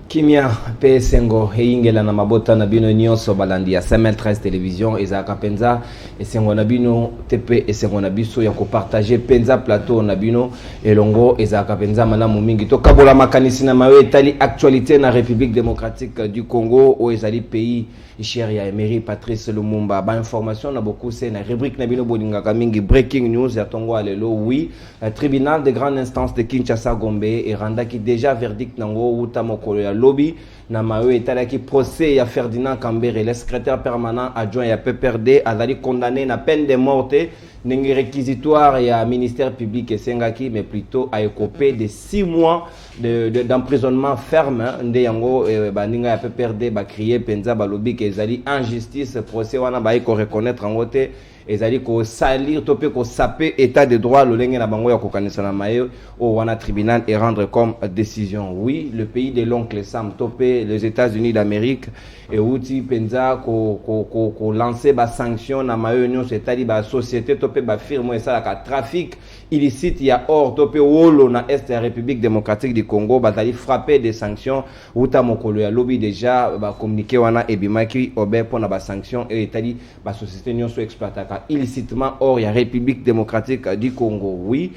Kimia Pesengo Ingela na mabota na bino nyonso balandi ya 513 télévision ezaka penza esengo na bino tepe esengo na biso ya ko partager penza plateau na bino elongo ezaka penza malamu mingi to kabola makanisi na mawe etali actualité na République démocratique du Congo o ezali pays cher ya Emery Patrice Lumumba ba information na beaucoup c'est na rubrique na bino bolinga mingi breaking news ya tongo alelo oui tribunal de grande instance de Kinshasa Gombe et randa qui déjà verdict nango uta mokolo ya lobby na mawe etalaki procès ya Ferdinand Kambere le secrétaire permanent adjoint ya PPRD azali condamné na peine de mort n'engue réquisitoire ya ministère public esengaki mais plutôt a écopé de 6 mois d'emprisonnement ferme nde yango baninga ya PPRD ba crier penza balobi ke ezali injustice procès wana ba ko reconnaître en côté ezali ko salir topé ko saper état de droit lolenge na bango ya ko kanisa na mayo au wana tribunal et rendre comme décision. Oui, le pays de l'oncle Sam topé les États-Unis d'Amérique et outi penza ko lancer ba sanction na mayo union c'est-à-dire ba société topé ba firme et ça la trafic illicite ya or topé wolo na est de la République démocratique du Congo bazali frapper des sanctions uta mokolo ya lobby déjà ba communiquer wana ebimaki obe pona ba sanction et etali ba société nyonso exploitaka illicitement or ya République démocratique du Congo. Oui,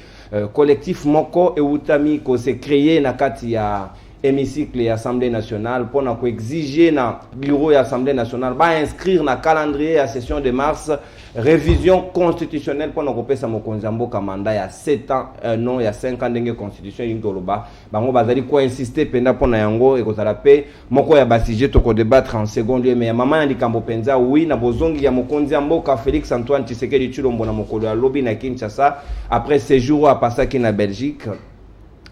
collectif moko et utami ko se créé na kati ya hémicycle et Assemblée nationale pour na ko exiger na bureau et Assemblée nationale ba inscrire na calendrier à session de mars révision constitutionnelle pour na ko pesa mokonzi mboka mandat ya 7 ans non ya 5 ans ndenge constitution ingoloba bango bazali ko insister penda pour na yango e ko zala pe moko ya basije to ko débattre en seconde lieu mais ya mama ya likambo penza oui na bozongi ya mokonzi mboka Félix Antoine Tshisekedi Tshilombo na mokolo ya lobby na Kinshasa après séjour à Passaki na Belgique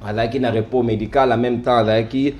alaki na repos médical en même temps alaki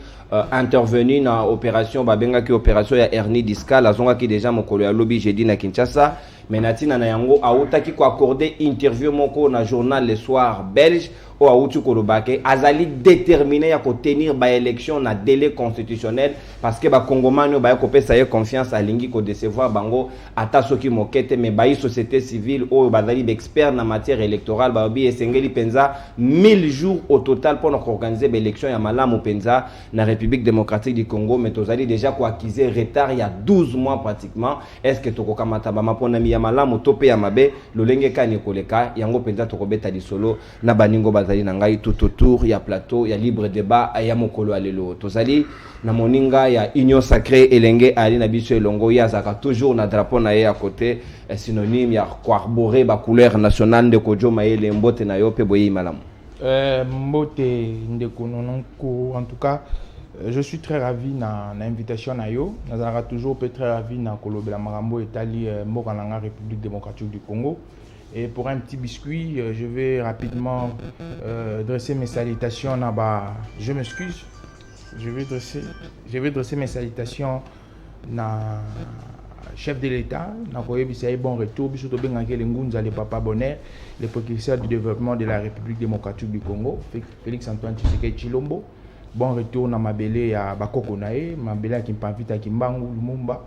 intervenu na opération babenga ki opération ya hernie discale azonga ki déjà mokolo ya lobby jeudi na Kinshasa menatina na yango autaki ko accorder interview moko na journal Le Soir belge o auti kolobake azali déterminé ya ko tenir ba élection na délai constitutionnel parce que ba congomano ba ko pesa ye confiance alingi ko décevoir bango ata soki mokete mais ba société civile o bazali d'expert na matière électorale ba bi esengeli penza 1000 jours au total pour organiser ba élection ya malamu penza na République démocratique du Congo mais tozali déjà ko acquiser retard il y a 12 mois pratiquement est-ce que toko kamata ba mapona mi ya malamu topé ya mabe lolenge kani koleka yango penza toko beta di solo na baningo nangai tout autour ya plateau ya libre débat ya mokolo alelo tozali na moninga ya union sacrée elenge ali na biso elongo ya zaka toujours na drapeau na ye à côté synonyme ya arborer ba couleur nationale de kojoma ele mbote na yo pe boyi malamu mbote ndeko nonko en tout cas je suis très ravi na invitation na yo nazara toujours peut très ravi na kolobela marambo etali mboka na République démocratique du Congo. Et pour un petit biscuit, je vais rapidement dresser mes salutations là-bas. Je m'excuse. Je vais dresser mes salutations na chef de l'État, na koyebisa bon retour biso to bengaki le ngunza le papa bonheur, le précurseur du développement de la République démocratique du Congo, Félix Antoine Tshisekedi Tshilombo. Bon retour na mabele ya bakoko nae, mabele ya Kimpavita Kimbangu Lumumba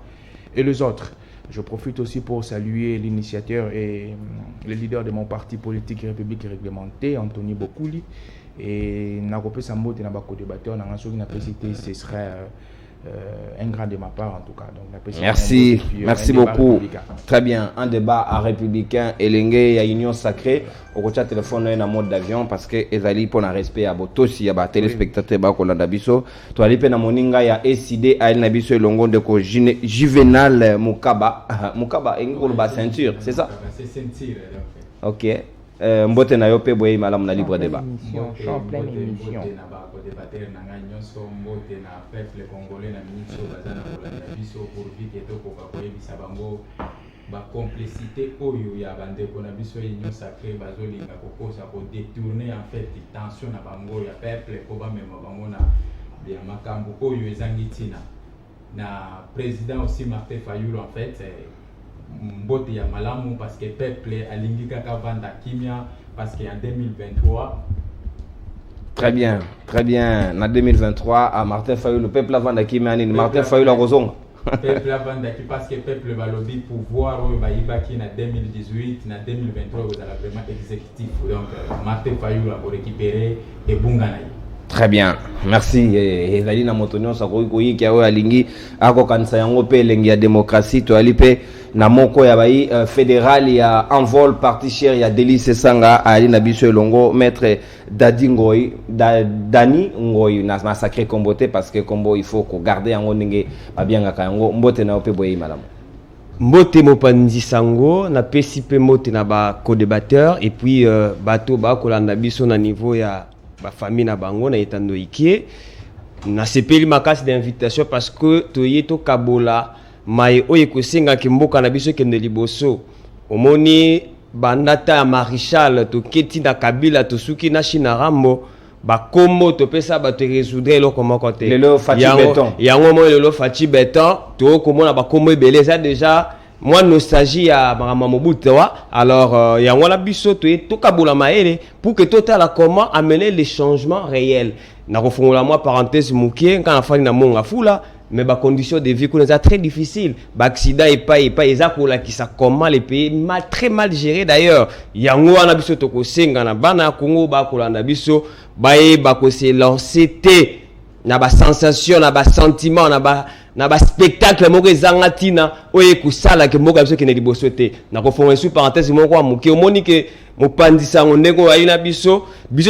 et les autres. Je profite aussi pour saluer l'initiateur et le leader de mon parti politique République réglementée, Anthony Bokouli. Et Nakope Sambote na bako débatteur, ce serait un grand de ma part en tout cas. Donc, merci, merci beaucoup. Très bien, un débat à républicain et l'engé à union sacrée. Au côté téléphone na mode d'avion parce que ezali pour un respect à botosi ya ba téléspectateurs ba ko landa biso. To ali pe na moninga ya SID ali na biso longo de ko Juvenal Mukaba. Mukaba engi ko ba ceinture, c'est ça? C'est ceinture. OK. Mbote na yo pe boye malamu na libre débat. En pleine émission. Na ba ko débatteur na nga nyonso mbote na peuple congolais na minso bazana ko landa biso pour vite to ko ba koyebisa bango ba complicité oyo ya bandeko na biso union sacrée bazolinga kokosa ko détourner en fait tension na bango ya peuple ko ba mema bango na bien makambo oyo ezangi tina na président aussi Martin Fayulu en fait mbote ya malamu parce que peuple alingi kaka vanda kimia parce que en 2023 très bien en 2023 à Martin Fayulu le peuple vanda kimia ni Martin Fayulu a rozonga peuple avandaki parce que peuple balobi pouvoir oyo bayibaki na 2018 na 2023 ozala vraiment exécutif donc Martin Fayulu a récupérer ebunga na ye. Très bien, merci. Ezali na motonyo sa koyi ki awo alingi ako kanisa yango pe lengi ya démocratie to alipe na moko ya bai fédéral ya envol parti cher ya Delice Sanga ali na biso elongo maître Dadi Ngoyi Dani Ngoyi na massacré kombote parce que kombo il faut ko garder yango ndenge babianga ka yango mbote na ope boye malamu. Mbote mopanzi sango na PCP mote na ba co-débatteur et puis bato ba kolanda biso na niveau ya ba famille na bango na etando ikie na sepeli makasi d'invitation parce que toye to kabola mai oye kosenga ke mboka na biso kende liboso omoni bandata ya Marichal to keti na Kabila to suki na Shinarambo ba kombo to pesa ba te résoudre lo comment côté lelo Fati Beton yango mo lelo Fati Beton to komona ba kombo ebele ça déjà moi nostalgie ya Mama Mobutu alors yango la biso to kabola maele pour que total comment amener les changements réels na refongola moi parenthèse mukie quand afani na monga fula mais ba conditions de vie qu'on a très difficile ba accident et pas ezakola qui ça comment les pays mal très mal géré d'ailleurs yango wana biso to ko senga na bana Congo ba kolanda biso ba ko se lancer té na ba sensation na ba sentiment na ba spectacle moko ezanga tina oye kusala ke moko biso ke ne liboso te na ko fonga sous parenthèse moko amuki omoni ke mopandisa ngondeko ayina biso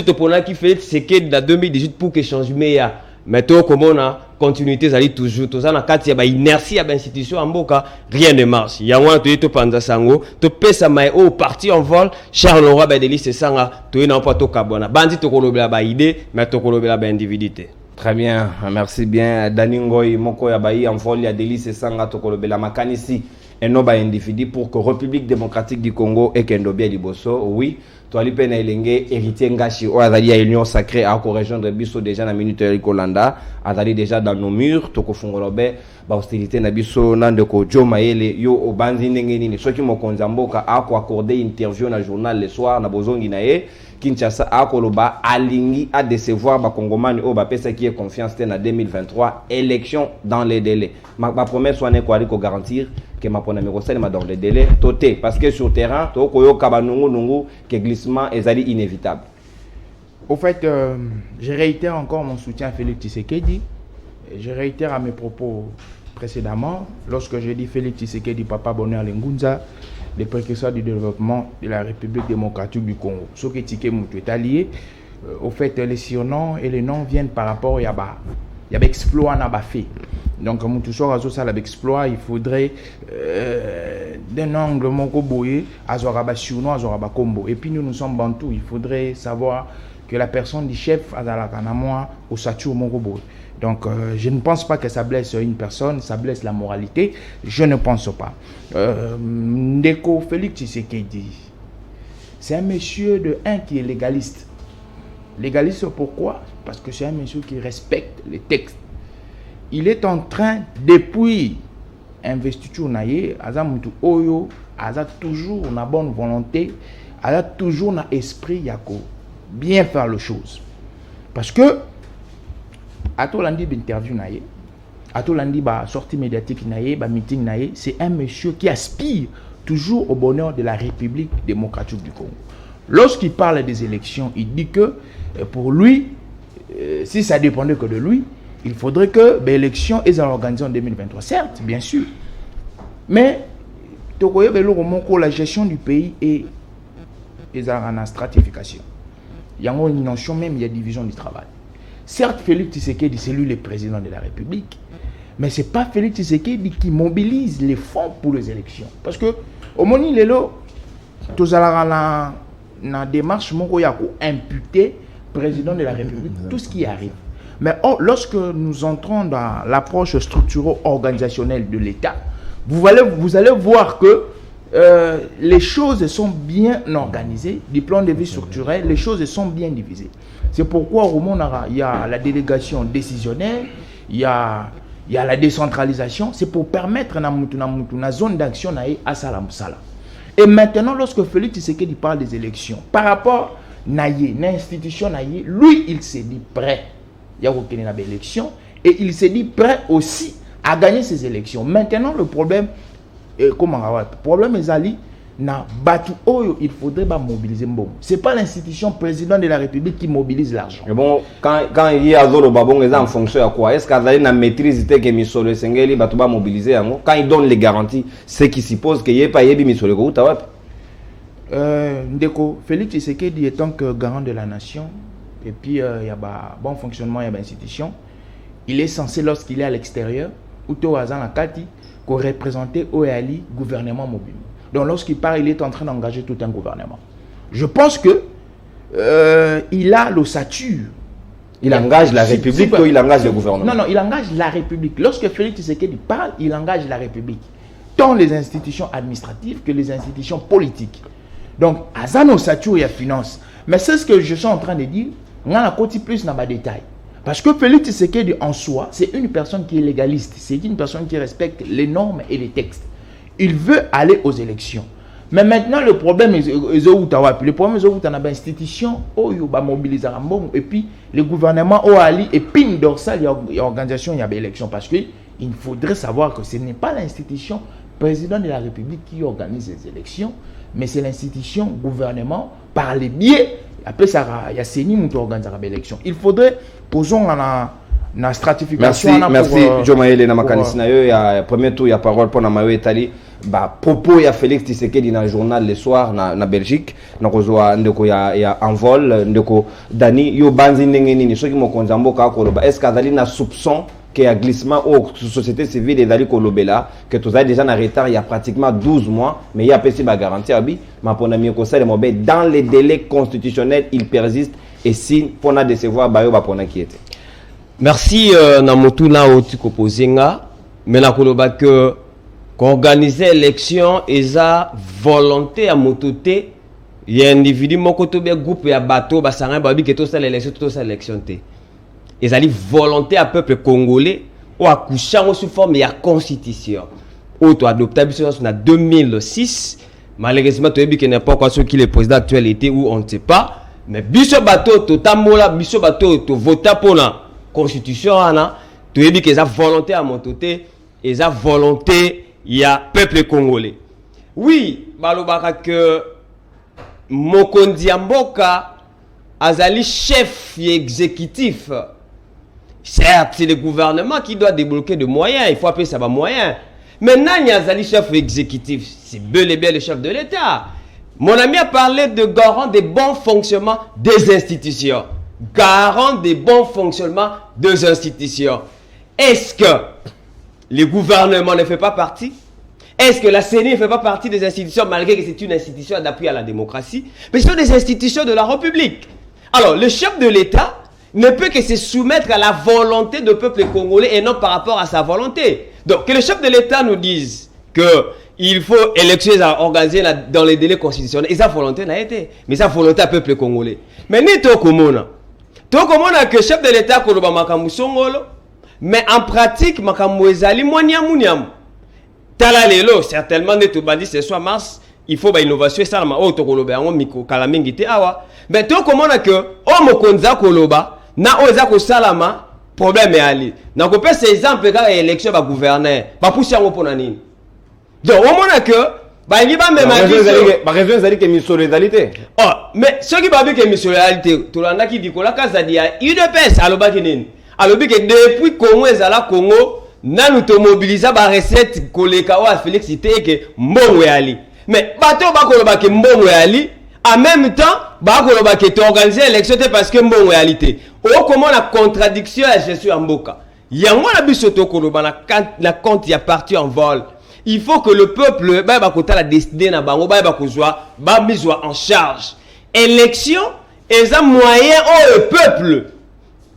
to pona ki fait c'est que dans 2018 pour que changement ya mais to komona continuité zali toujours to na kati ya ba inertie ya ba institution amboka rien ne marche yango to panza sango to pesa mai au parti en vol Charles Leroy ba Delice Sanga to na pa to kabona bandi to kolobela ba idée mais to kolobela ba individualité. Très bien, merci bien. Dani Ngoyi moko ya bai en vol ya Delice Sanga to kolobela makanisi eno ba individu pour que République démocratique du Congo et Kendobia liboso oui to ali pena elenge héritier ngashi o azali ya union sacrée à ko rejoindre biso déjà na minute ya Kolanda azali déjà dans nos murs to ko fungolobe ba hostilité na biso na ndeko Jo Mayele yo obanzi ndenge nini soki mokonza mboka a ko accorder interview na journal le soir na bozongi na ye Kinshasa a koloba alingi a décevoir ba congomani o ba pesa qui est confiance na 2023 élection dans les délais ma promesse soit ne ko ali ko garantir que ma pona mirosel ma dans les délais toté parce que sur terrain to koyo kabanungu nungu que glissement est inévitable. Au fait, je réitère encore mon soutien à Félix Tshisekedi. Je réitère à mes propos précédemment lorsque j'ai dit Félix Tshisekedi Papa Bonheur Lengunza, le précurseur du développement de la République démocratique du Congo. Ce qui est Moutou est allié. Au fait, les surnoms et les noms viennent par rapport à l'exploit n'a pas fait. Donc, Moutou Sorazo ça l'exploit, il faudrait d'un angle moko boye, azoraba surnom, azoraba combo. Et puis nous sommes bantous, il faudrait savoir que la personne du chef azalakanamwa au satur moko boye. Donc, je ne pense pas que ça blesse une personne, ça blesse la moralité. Je ne pense pas. Ndeko Félix Tshisekedi, c'est un monsieur de un qui est légaliste. Légaliste pourquoi? Parce que c'est un monsieur qui respecte les textes. Il est en train, depuis investiture naïe, azamutu oyo, aza toujours na bonne volonté, aza toujours na esprit yako bien faire les choses. Parce que Atolandi d'interview naïe, Atolandi ba sortie médiatique naïe, ba meeting naïe, c'est un monsieur qui aspire toujours au bonheur de la République démocratique du Congo. Lorsqu'il parle des élections, il dit que pour lui, si ça dépendait que de lui, il faudrait que l'élection est organisée en 2023. Certes, bien sûr. Mais la gestion du pays est en stratification. Il y a une notion même, il y a division du travail. Certes, Félix Tshisekedi, c'est lui le président de la République. Mais ce n'est pas Félix Tshisekedi qui mobilise les fonds pour les élections. Parce que, au moment où il est là, tout à la démarche, il y a imputé président de la République tout ce qui arrive. Mais lorsque nous entrons dans l'approche structuro-organisationnelle de l'État, vous allez voir que les choses sont bien organisées, du plan de vue structurel, les choses sont bien divisées. C'est pourquoi au monde, il y a la délégation décisionnelle, il y a la décentralisation, c'est pour permettre na zone d'action à Salamsala. Et maintenant, lorsque Félix Tshisekedi parle des élections, par rapport à l'institution, lui, il s'est dit prêt. Il y a une élection et il s'est dit prêt aussi à gagner ces élections. Maintenant, le problème, comment le problème est Ali, na batu oyo il faudrait mobiliser mbongo. C'est pas l'institution président de la République qui mobilise l'argent. Mais bon, quand il y a zolo babon les en fonction à quoi? Est-ce qu'il y a une maîtrise que misolo sengeli batu ba mobiliser yango? Quand il donne les garanties, c'est qui suppose que y a pas yebi misolo ko tawap. Ndeko Félix Tshisekedi étant que garant de la nation et puis il y a bon fonctionnement, il y a institution, il est censé lorsqu'il est à l'extérieur ou to azan la kati ko représenter OEALI gouvernement mobile. Donc lorsqu'il part, il est en train d'engager tout un gouvernement. Je pense que il a l'ossature. Il engage la République ou il engage le gouvernement? Non, il engage la République. Lorsque Félix Tshisekedi parle, il engage la République. Tant les institutions administratives que les institutions politiques. Donc, azan ossature, il y a finance. Mais c'est ce que je suis en train de dire. On a côté plus dans les détails. Parce que Félix Tshisekedi en soi, c'est une personne qui est légaliste. C'est une personne qui respecte les normes et les textes. Il veut aller aux élections. Mais maintenant, le problème est le problème est dans l'institution où il va mobiliser et puis le gouvernement OALI et pin dorsal, il y a organisation, il y a des élections. Parce qu'il faudrait savoir que ce n'est pas l'institution président de la République qui organise les élections, mais c'est l'institution gouvernement par les biais. Après ça, il y a CENI qui organise les élections. Il faudrait, posons la stratification. Merci. Jomaël na makanisi na yo ya premier tour ya parole pour na mayo etali ba propos ya Félix Tshisekedi dans le journal le soir na Belgique na kozwa ndeko ya envol ndeko Dani yo banzi ndenge nini soki mokonza mboka akoloba est-ce qu'azali na soupçon que y a glissement au société civile et dali kolobela que tous avez déjà en retard il y a pratiquement 12 mois mais il y a possible à garantir abi ma pona mi ko sale mobe dans les délais constitutionnels il persiste et si pour na décevoir bayo ba pona qui était. Merci Namotu na oti kopozenga mais na koloba que qu'organiser élection eza volonté à mototé il y a individu moko to be groupe ya bateau ba sanga ba bi que to sala élection té ezali volonté à peuple congolais ou accouchant sous forme ya constitution ou to adopté biso en 2006 malheureusement to ebi que n'importe quoi ce qui le président actuel était ou on ne sait pas mais biso bateau to tambola biso bateau to voter pour la constitution ana to ebi que eza volonté à mototé eza volonté il y a peuple congolais. Oui, balobaka que Mokondi Mboka azali chef exécutif. Certes, c'est le gouvernement qui doit débloquer des moyens, il faut appeler ça des moyens. Maintenant, il y a azali chef exécutif, c'est bel et bien le chef de l'État. Mon ami a parlé de garant des bons fonctionnements des institutions. Garant des bons fonctionnements des institutions. Est-ce que le gouvernement ne fait pas partie? Est-ce que la CENI ne fait pas partie des institutions malgré que c'est une institution d'appui à la démocratie? Mais ce sont des institutions de la République. Alors, le chef de l'État ne peut que se soumettre à la volonté du peuple congolais et non par rapport à sa volonté. Donc, que le chef de l'État nous dise qu'il faut élections à organiser dans les délais constitutionnels, et sa volonté n'a été. Mais sa volonté à peuple congolais. Mais ni Tokomona. Tokomona que le chef de l'État koloba makambu songolo. Mais en pratique, makambu ezali moniamu. Tala lelo, certainement, ne te bandi ce soir mars, il faut une innovation et ça, oh, tokoloba, on miko kalamengite awa. Mais toi, comment on a que, oh, mokonza koloba, na oza ko salama, problème est ali. Na ko pe ces exemples, quand l'élection va gouverner, ba pousser en oponani. Donc, au moment que, ba ngi ba même ba raison zali que mi solidarité. Oh, mais ce qui va bien que mi solidarité, to landa ki dikola kazadi ya UDPS aloba kinini. Alobi que depuis Congo ezala Congo na nous te mobiliser ba recette koleka wa Félix ité que mbongo yali. Mais bato ba koloba ke mbongo yali en même temps ba koloba ke to organiser élection parce que mbongo yali té. O comment la contradiction à Jésus en mboka. Yango na biso to koloba na compte ya parti en vol. Il faut que le peuple ba kota la décider na bango ba kozwa ba miswa en charge. Élection est un moyen au peuple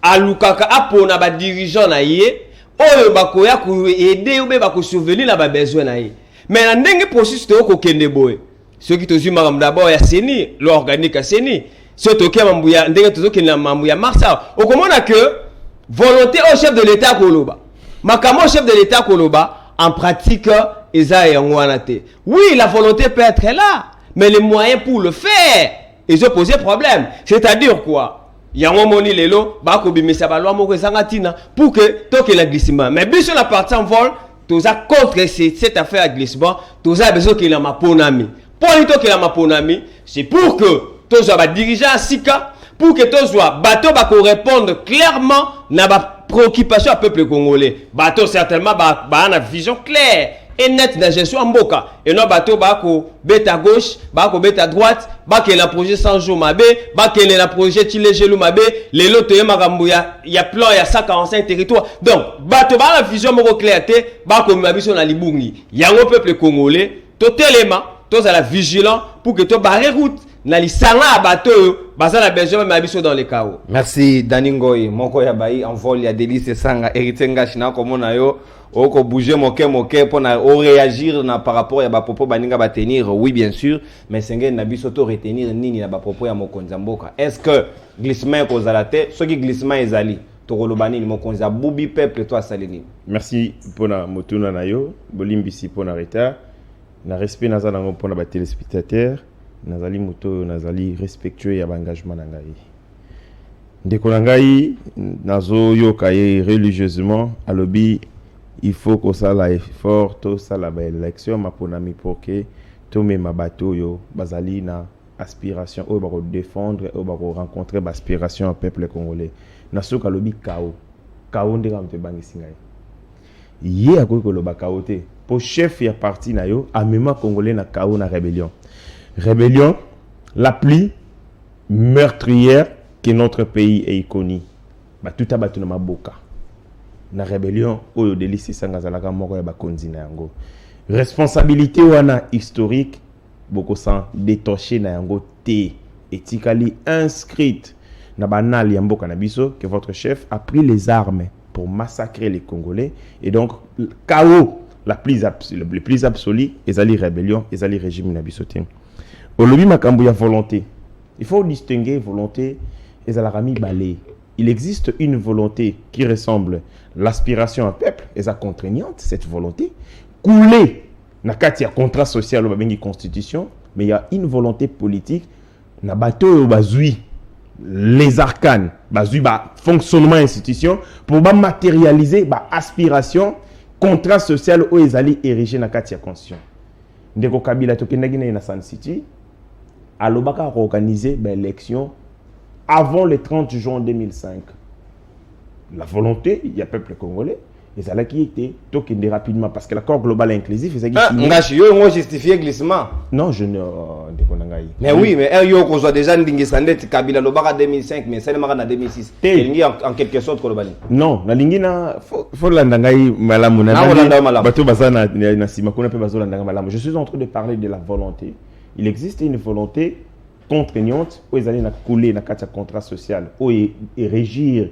alukaka apona ba dirigeant na ye oyo bakoya ku aider ou ba ko souvenir na ba besoin na ye. Mais na ndenge processus to ko kende boy. Ceux qui te zuma d'abord ya CENI, l'organique CENI. Ceux to ke mambuya ndenge to ke na mambuya marsa. O komona que volonté au chef de l'État koloba. Makamo chef de l'État koloba en pratique eza yangwana te. Oui, la volonté peut être là, mais les moyens pour le faire, ils ont posé problème. C'est-à-dire quoi? Yango moni lelo ba ko bimisa ba loi moko ezangatina pour que toke la glissement. Mais bien sur la partie en vol, toza contre cette affaire à glissement, toza besoin qu'il a ma ponami. Polito que la maponami, c'est pour que tous les dirigeants à Sika, pour que tous les bateaux répondent clairement na ba préoccupation au peuple congolais. Bateau certainement ba une vision claire et nette de gestion en boka. Et non bateau bako bête à gauche, bako bête à droite, bako le projet 100 jours mabé, bako le projet Chile gelou mabé, les lots de Magambuya, il y a plan, il y a 145 territoires. Donc bateau ba la vision moko claire té, bako mabiso na libungi. Il y a un peuple congolais totalement, tous à la vigilance pour que tu barre route. Nali sanga bateau baza na besoin mabiso dans les chaos. Merci Dani Ngoy moko ya bai en vol ya Délice Sanga hérité ngashina komona yo oko bouger moke pour na réagir na par rapport ya ba propos baninga ba tenir oui bien sûr mais senge na biso to retenir nini na ba propos ya mokonza mboka. Est-ce que glissement ko zalate ce qui glissement ezali to kolobani mokonza bubi peuple to asalini. Merci pour na motuna na yo bolimbisi pour na retard na respect na zanango pour na ba téléspectateurs. Nazali moto nazali respectueux ya engagement na ngai ndeko na ngai nazo yoka ye religieusement alobi il faut que ça la effort to ça la élection maponami pour que to me mabato yo bazali na aspiration o ba défendre o ba rencontrer ba aspiration au peuple congolais naso kalobi kao ndeka mte bangisi ngai ye akoko lo ba kao te pour chef ya parti na yo amema congolais na kao na rébellion. Rébellion, la plus meurtrière que notre pays ait connue. Tout a battu dans ma boca. La rébellion, oyo Délice Sanga zalaka moko ya bakonzi na yango. Responsabilité wana historique, boko sans détocher na yango te. Etikali inscrite na banal ya mboka na biso que votre chef a pris les armes pour massacrer les Congolais et donc chaos le plus absolu, ezali rébellion, ezali régime na biso te. Olobi makambo ya volonté. Il faut distinguer volonté et zalarami balé. Il existe une volonté qui ressemble l'aspiration à peuple et sa contraignante, cette volonté. Couler, na kati ya contrat social ou babengi constitution, mais il y a une volonté politique, na bateau ou bazui, les arcanes, bazui ba fonctionnement institution, pour ba matérialiser ba aspiration, contrat social ou ezali érigé na kati ya constitution. Ndeko Kabila tokendaki na San City, alobaka a organisé l'élection avant le 30 juin 2005. La volonté, il y a peuple congolais, et ça là qui était tokende rapidement parce que l'accord global inclusif, c'est ça qui ngashi yo ngo justifier glissement. Non, je ne mais oui, mais yo ko soit déjà ndingi sandet Kabila lobaka 2005 mais ça na 2006. Ndingi en quelque sorte ko lobani. Non, na lingina faut landa ngai malamu na bato bazana na sima ko na pe bazo landa malamu. Je suis en train de parler de la volonté. Il existe une volonté contraignante où ils allaient couler dans le contrat social, où ils régir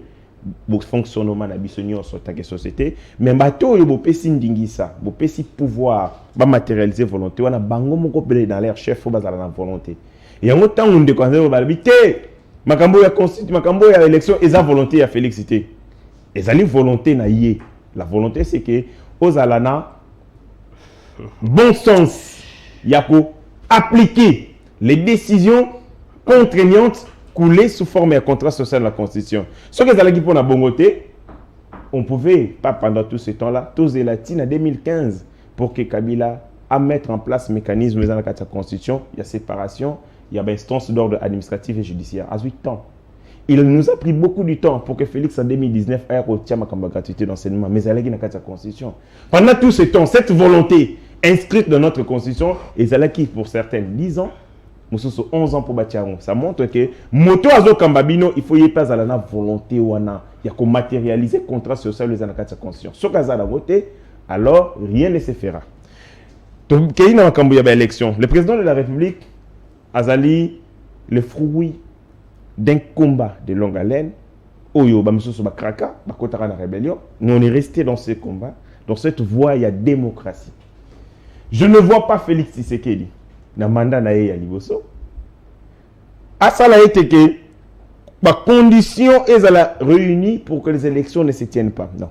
le fonctionnement de la société. Mais bateau, ils ont ça, ils pouvoir matérialiser la volonté. On a dans l'air chef, il faut la volonté. Et en autant, on dit Makambo ya constitution, Makambo ya élection, ils ont volonté à féliciter. Ils ont volonté na yé. La volonté, c'est que aux alana bon sens, yako appliquer les décisions contraignantes coulées sous forme de contrat social de la Constitution. Ce que vous pour la bongoté, on pouvait, pas pendant tout ce temps-là, tous les latines en 2015, pour que Kabila a mettre en place mécanisme dans la Constitution, il y a séparation, il y a instance d'ordre administratif et judiciaire. À 8 ans. Il nous a pris beaucoup de temps pour que Félix en 2019 ait retiré ma gratuité d'enseignement, mais elle a dans la Constitution. Pendant tout ce temps, cette volonté inscrite dans notre Constitution, et elle a qui pour certaines 10 ans, nous sommes 11 ans pour bâtir. Ça montre que moto azo kambabino, il faut y pas à la volonté wana, il y a qu'on matérialiser le contrat social dans la Constitution. Ce cas la voté, alors rien ne se fera. Donc, le président de la République Azali le fruit d'un combat de longue haleine. Oyo bamisoso ba kraka, ba kotara na rébellion. Nous on est resté dans ce combat, dans cette voie il y a démocratie. Je ne vois pas Félix Tshisekedi na mandat na ye ya liboso. Ça a été que la condition est réunie pour que les élections ne se tiennent pas. Non.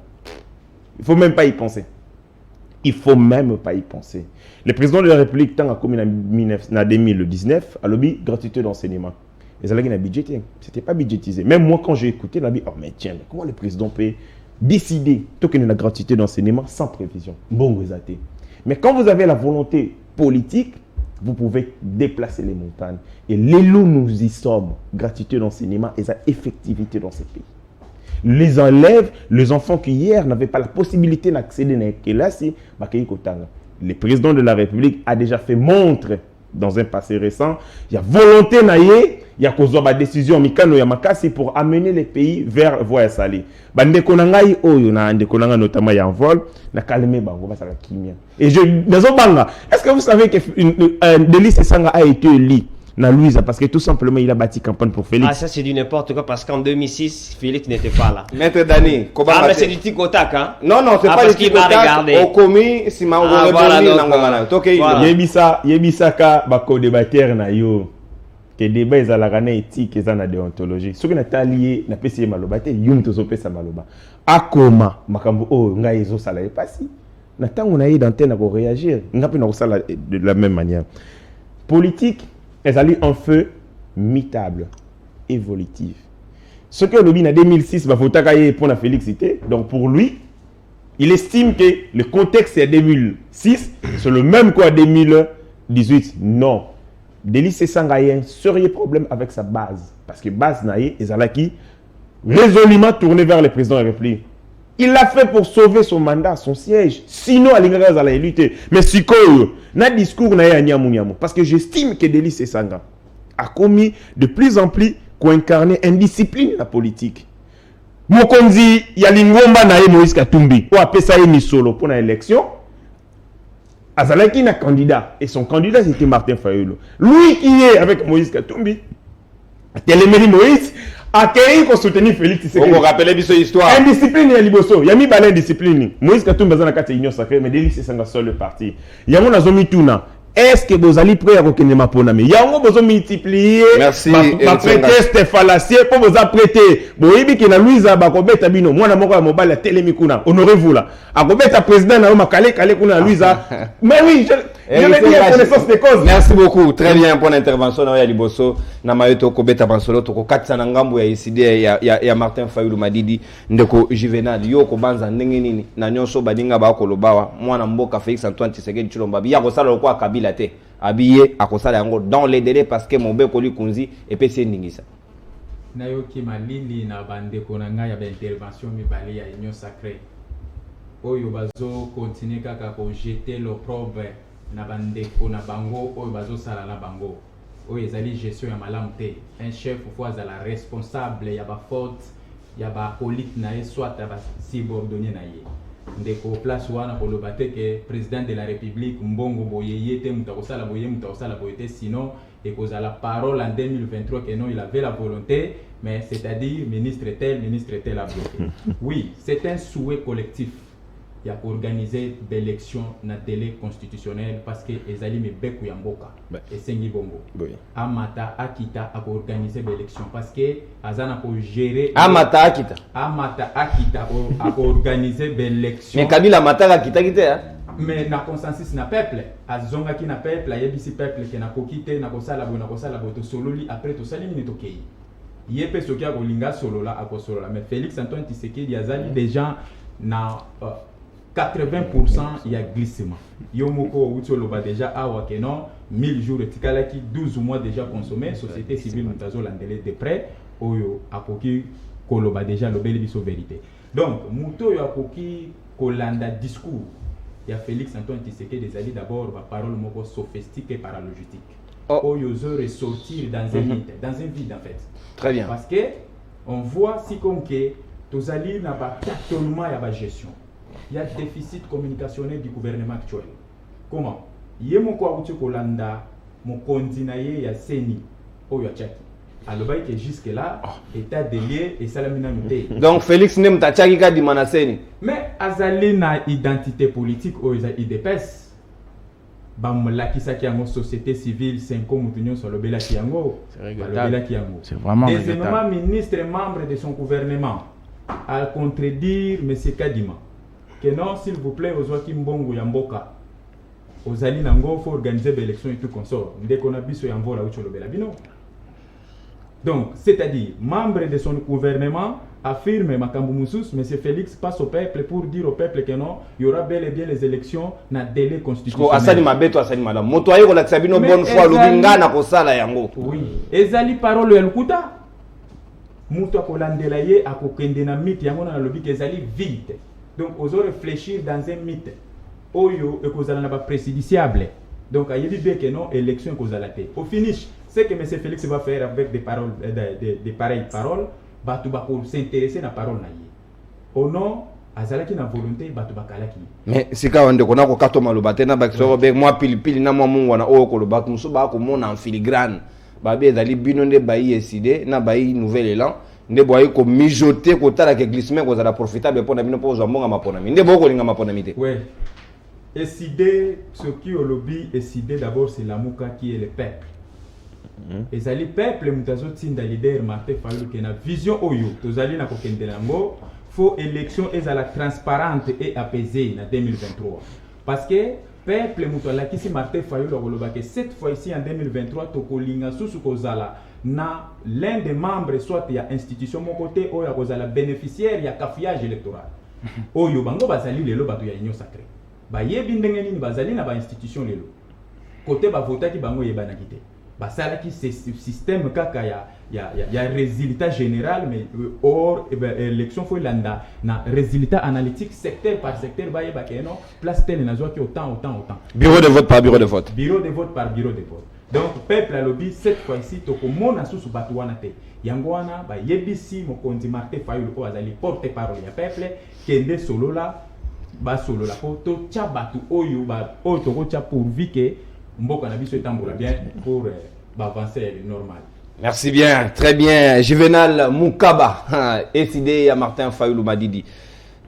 Il ne faut même pas y penser. Il ne faut même pas y penser. Le président de la République, tant en 2019, a lobby gratuité d'enseignement. Et ça a été budgété. Ce n'était pas budgétisé. Même moi, quand j'ai écouté, il a dit, oh mais tiens, comment le président peut décider qu'il y a la gratuité d'enseignement sans prévision? Bon, vous avez. Mais quand vous avez la volonté politique, vous pouvez déplacer les montagnes. Et l'élo, nous y sommes. Gratuité d'enseignement et sa effectivité dans ces pays. Les élèves, les enfants qui hier n'avaient pas la possibilité d'accéder à Kelasi, le président de la République a déjà fait montre dans un passé récent. Il y a volonté naïe, il y a une décision mikano ya makasi pour amener les pays vers voie salée. Bande konangai oyo na ande konanga notamment ya vol na calmer bango ba sala kimia. Et je nazobanga, est-ce que vous savez que Delis Sanga a été élu na Louisa parce que tout simplement il a bâti campagne pour Félix. Ah ça c'est du n'importe quoi parce qu'en 2006 Félix n'était pas là. Maître Dani, ah mais c'est du tic-au-tac hein. Non c'est pas du tic-au-tac. Au commis si ma yebisa ka ba co-débatteur na yo. Que débat est à la rana éthique et la déontologie. Ce qui n'est pas lié, n'a pas essayé maloba, te yum to sope sa maloba. Akoma makambo oh nga ezo sala e pasi. Na tango na d'antenne à réagir, nga pe na sala de la même manière. Politique, elle a un feu mitable, évolutif. Ce que Lobby en 2006 va voter pour la félicité. Donc pour lui, il estime que le contexte est 2006, c'est le même qu'en 2018. Non. Delis Sanga a un sérieux problème avec sa base. Parce que base naïe est qui résolument tourné vers le président de la République. Il l'a fait pour sauver son mandat, son siège. Sinon, Alingara allait lutter. Mais si na discours naïe à Nyamu. Parce que j'estime que Delis Sanga a commis de plus en plus qu'incarner indiscipline la politique. Mokonzi Yalingomba naïe Moïse Katumbi. Ou appelle ça une solo pour l'élection. Azalaki n'a candidat et son candidat c'était Martin Fayulu. Lui qui est avec Moïse Katumbi, Téléméri Moïse, a accueilli pour soutenir Félix. On vous rappelle cette histoire. Indiscipline et liboso. Il y a mis balai indiscipline. Moïse Katumbi dans la carte union sacrée, mais Delis c'est seul le parti. Il y a mon azomi tuna. Est-ce que vous allez prêter à reconnaître ma ponami? Il y a un besoin multiplier. Merci. Ma prétexte fallacieux pour vous apprêter. Bon, il dit que na Louisa Bakobeta Bino, moi na moko mobile la télémikuna. Honorez-vous là. Akobeta président na ma kale kuna Louisa. Mais oui, je l'ai dit à connaissance des causes. Merci beaucoup. Très bien pour l'intervention na Liboso. Na mayoto Kobeta Bansolo toko katsa ngambo ya ICD ya Martin Fayulu Madidi ndeko Juvenal yo ko banza ndenge nini na nyonso badinga ba kolobawa mwana mboka Félix Antoine Tshisekedi Tshilomba biya ko sala kwa Kabila te habillé à kosala yango dans les délais parce que mon beko lui kunzi et puis c'est ningisa nayoki malili na bandeko na ngai ya intervention mibale ya union sacrée oyo bazo continuer kaka ko jeter l'opprobre na bandeko na bango oyo bazo sala na bango oyo ezali gestion ya malamu te un chef faut azala responsable ya ba faute ya ba acolyte na ye soit ya ba subordonné na ye ndeko place wana koloba te que président de la république mbongo boyeye te mutakosala boye mutakosala boye te sinon ekozala parole en 2023 que non il avait la volonté mais c'est-à-dire ministre tel a bloqué. Oui, c'est un souhait collectif. Il y a organisé des élections dans délai constitutionnel parce que ezali me beku ya mboka et sengi bongo. Amata Akita a organisé des élections parce que azana ko gérer Amata Akita a organisé des élections. Mais Kabila Amata Akita hein? Mais na consensus na peuple azonga ki na peuple ayebisi peuple ke na kokite na kosala bo to sololi après to sali ni to kei. Yepe soki a kolinga solola a kosolola mais Félix Antoine Tshisekedi azali déjà na 80% il y a glissement. Yomoko Outoloba déjà awa que non 1000 jours tikalaki 12 mois déjà consommé société civile mutazo landele de près oyo akoki koloba déjà lobeli biso vérité. Donc muto yo akoki kolanda discours ya Félix Antoine Tshisekedi des alliés d'abord ma parole moko sophistiquée paralogistique. Oyo zo ressortir dans un vide en fait. Très bien. Parce que on voit si comme que tous alliés n'a pas tâtonnement ya ba gestion. Il y a déficit communicationnel du gouvernement actuel. Comment? Yemo kwa uti kolanda mo kondinaye ya seni oyo achaki. Aloba que jusque là état de lié et salamina muté. Donc Félix nem tachaki ka di manaseni. Mais azali na identité politique oyo za IDPS. Bam lakisa ki yango société civile 5 mutunyo sur lobela ki yango. C'est vraiment deuxièmement ministre membre de son gouvernement à contredire monsieur Kadima. Que non, s'il vous plaît, aux Joachim Bongo Yamboka, aux Ali Nango, il faut organiser des élections et tout consort. Dès qu'on a vu ce Yambo là où tu le belabino. Donc, c'est-à-dire, membre de son gouvernement affirme Makambu Moussous, M. Félix passe au peuple pour dire au peuple que non, il y aura bel et bien les élections dans délai constitutionnel. Asani mabeto asani madame. Moto ayo ko lakisa bino bonne fois lobinga na kosala yango. Oui. Ezali parole ya lukuta. Muto akolandela ye akokende na mythe yango na lobi ezali vide. Donc ozo réfléchir dans un mythe. Oyo ekozala na ba préjudiciable. Donc ayebi be que non élection ekozala te. Au finish, ce que M. Félix va faire avec des paroles des pareilles paroles, batu bako s'intéresser na parole na ye. Au nom azalaki na volonté batu bakalaki. Mais sika wande kona ko kato maloba te na bakisoro be moi pilipili na moi mungu na oyo ko lobaka muso ba ko mona en filigrane. Babi ezali bino nde bayi eside na bayi nouvel élan nde boyi ko mijoter ko tala ke glissement ko za profitable pour na bino pour zo mbonga mapona mi nde boko linga mapona mi te. Ouais. Eside ce qui au lobby eside d'abord c'est la muka qui est le peuple. Ezali peuple mutazo tinda leader Martin Fayulu ke na vision oyo tozali na kokende nango faut élection ezala transparente et apaisée na 2023 parce que peuple mutola kisi Martin Fayulu akoloba que cette fois-ci en 2023 tokolinga susu kozala na l'un des membres soit ya institution mon côté oyo akozala bénéficiaire ya cafouillage électoral oyo bango bazali lelo bato ya union sacrée bayebi ndenge nini bazali na ba institution lelo côté ba votaki bango yebana kité basala ki système kaka ya résultat général mais or élection faut landa na résultat analytique secteur par secteur ba yeba que non place telle na zo ki autant bureau de vote par bureau de vote par bureau de vote. Donc peuple a lobby cette fois-ci tokomona susu batu wana te yango wana ba yebisi mokonzi Martin Fayulu o azali porte-parole ya peuple kende solola ba solola po to tia batu oyo ba o toko tia pourvu que mboka na biso etambola bien pour avancer normal. Merci bien, très bien. Juvenal Moukaba, SID à Martin Fayulu Madidi.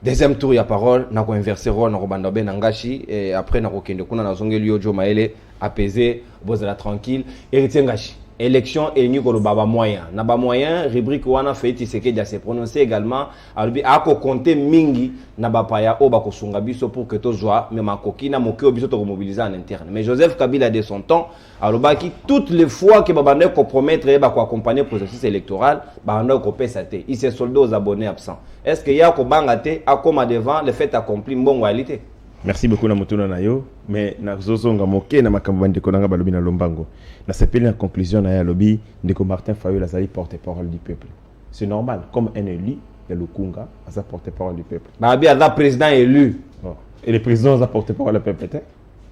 Deuxième tour, il y a parole. Nous avons inversé rôle, nous avons abandonné Nangashi. Et après, nous avons kende kuna na zongeli yojo maele apaisé, bozala tranquille. Héritier Ngashi. Élection et ni ko baba moyen. Na ba moyen, rubrique wana fait Tshisekedi a se prononcer également. Albi ako compter mingi na ba paya o ba ko sunga biso pour que to joie même akoki na moki biso to mobiliser en interne. Mais Joseph Kabila de son temps, alobaki toutes les fois que babande compromettre ba ko accompagner processus électoral, babande ko pesa te. Il s'est soldé aux abonnés absents. Est-ce que ya ko bangate akoma devant le fait accompli mbongo réalité? Merci beaucoup na motuna na yo mais na zozonga moke na makambo bandeko nanga balobi na lombango na sepeli na conclusion na ya lobby ndeko Martin Fayulu azali porte-parole du peuple. C'est normal comme un élu de Lukunga asa porte-parole du peuple. Babi aza président élu. Bon. Et le président asa porte-parole du peuple.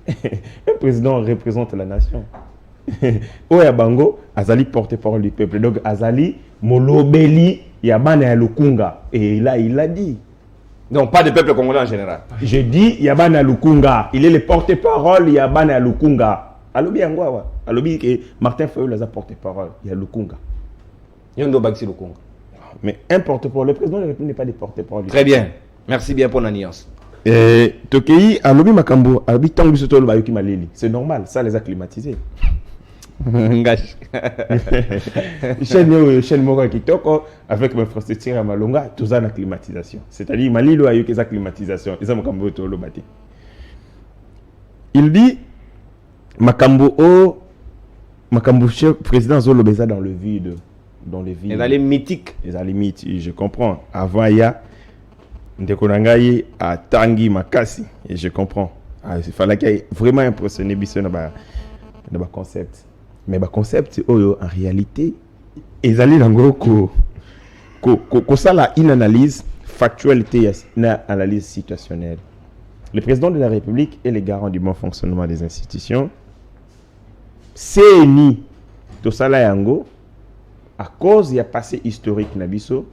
Le président représente la nation. Oya bango azali porte-parole du peuple. Donc azali molobeli ya bana ya Lukunga et là il a dit. Donc pas de peuple congolais en général. Je dis Yabana Lukunga. Il est le porte-parole Yabana Lukunga. Alobi Angwa. Alobi que Martin Fayulu a porte-parole. Il y a Lukunga. Yondo Baxi Lukunga. Mais un porte-parole. Le président de la République n'est pas des porte-parole. Très bien. Merci bien pour la nuance. Tokei Alobi Makambo. Alobi Tangu Soto Bayoki Malili. C'est normal. Ça les a climatisés. Chaîne Mora Kitoko avec mes frères Tira Malonga, tout ça la climatisation. C'est-à-dire Malilo a eu que sa climatisation. Et ça Makambo Tolo Bati. Il dit Makambo chef président Zolo Beza dans le vide. Dans les vides. Les allées mythiques. Les allées mythiques, je comprends. Avant il y a Ndekonangaye à Tanguy Makasi. Et je comprends. Il fallait qu'il y ait vraiment impressionné Bissou dans le concept. Mais le concept, en réalité, ils allaient dans le ça une analyse factualité, une analyse situationnelle. Le président de la République est le garant du bon fonctionnement des institutions. C'est ni tout ça là yango à cause il y a passé historique nabiso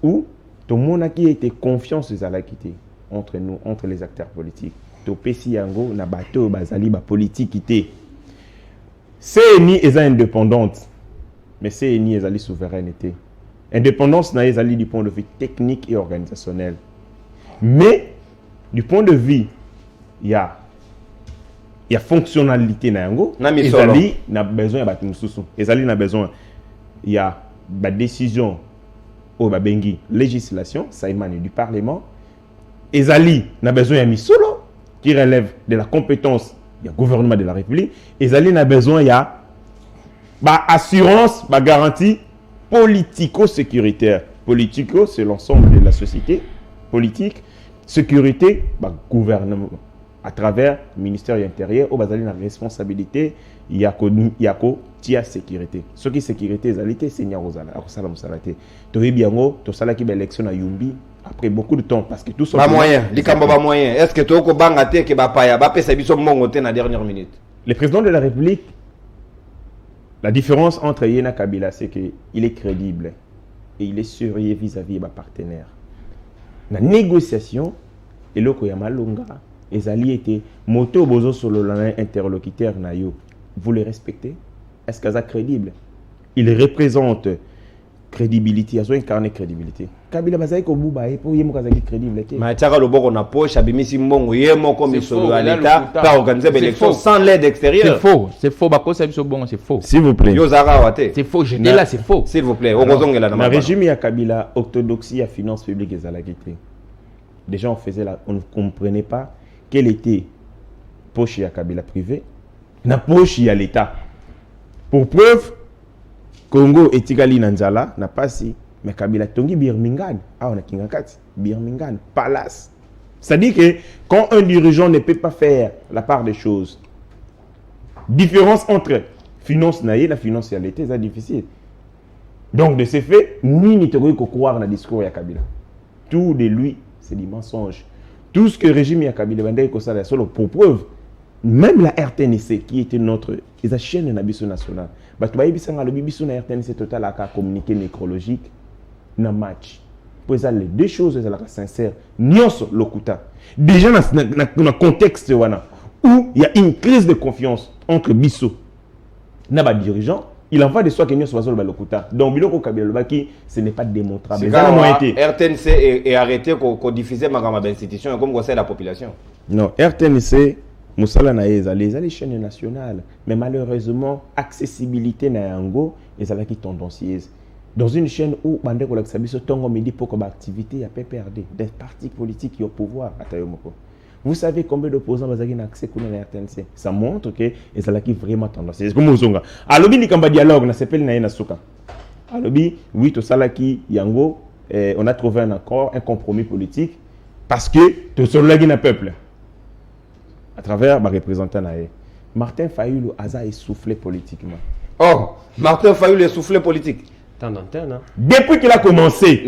où tout le monde a été confiance à la quitter entre nous, entre les acteurs politiques. Tout pesi yango na bateau bazali ba politique quitter. CNI est indépendante, mais CNI est souveraineté. Indépendance n'est pas du point de vue technique et organisationnel. Mais du point de vue, il y a fonctionnalité. Il y a besoin il y a décision ou législation, ça émane du Parlement. Il y a besoin de solo qui relève de la compétence. Il y a le gouvernement de la République. Et Zali a besoin, il y a assurance, garantie politico-sécuritaire. politique, c'est l'ensemble de la société politique, sécurité, gouvernement, à travers le ministère de l'Intérieur, où il y a une responsabilité, il y a la sécurité. Ce qui est sécurité, c'est Seigneur Rosala, l'élection à Yumbi, après beaucoup de temps, parce que tout ça... moyen, est-ce que tu as bangaté que Bapaya, la dernière minute? Le président de la République, la différence entre Yena Kabila, c'est qu'il est crédible et il est sérieux vis-à-vis de ses partenaires. La négociation, et le Koyamalunga, les alliés étaient moto bozo solo interlocuteur nayo. Vous les respectez? Est-ce qu'ils sont crédibles? Ils représentent crédibilité, ils ont incarné crédibilité. Kabila bazai ko buba e pour yemo kazaki crédible te. Ma tiaka loboko na poche abimisi mbongo yemo comme solo à l'état pas organiser l'élection sans l'aide extérieure. C'est faux bako ça biso bongo c'est faux. S'il vous plaît. Yo zara wate. C'est faux, j'étais là, c'est faux. S'il vous plaît, okozongela na ma régime ya Kabila orthodoxie à finances publiques ezalaki te. Déjà on ne comprenait pas quelle était poche ya Kabila privé na poche ya l'état. Pour preuve Congo etikali na nzala na pasi mais Kabila tongi Birmingham, on a Kingakati, Birmingham, Palace. C'est-à-dire que quand un dirigeant ne peut pas faire la part des choses, différence entre finance et la financialité, c'est difficile. Donc de ce fait, ni ne pouvons croire dans le discours de Kabila. Tout de lui, c'est des mensonges. Tout ce que le régime de Kabila a solo pour preuve, même la RTNC qui était notre chaîne nationale, la RTNC total a communiqué nécrologique. Dans match. Pour ça, les deux choses sont sincères. Nyos lokuta. Déjà dans le contexte où il y a une crise de confiance entre Bissot et les dirigeants, il en va de soi que Nyos va lokuta. Donc, Biloko Kabila Lobaki, ce n'est pas démontrable. RTNC est arrêté qu'on diffuse ma institution comme conseil la population. Non, RTNC, Moussala Naïza, les chaînes nationales. Mais malheureusement, accessibilité Nayango, ils avaient qui tendancieuse. Dans une chaîne où Bandeko Laksabiso Tongo Midi pour comme activité, il y a PPRD, des partis politiques qui ont pouvoir à Tayomoko. Vous savez combien d'opposants vous avez accès à la RTNC? Ça montre que les alaki vraiment tendance. C'est comme Mozonga. Alobi ni kamba dialogue na s'appelle na Suka. Alobi oui to salaki yango on a trouvé un accord, un compromis politique parce que to solaki na peuple à travers ma représentant naé. Martin Fayulu a essoufflé politiquement. Oh, Martin Fayulu essoufflé politique. Hein? Depuis qu'il a commencé,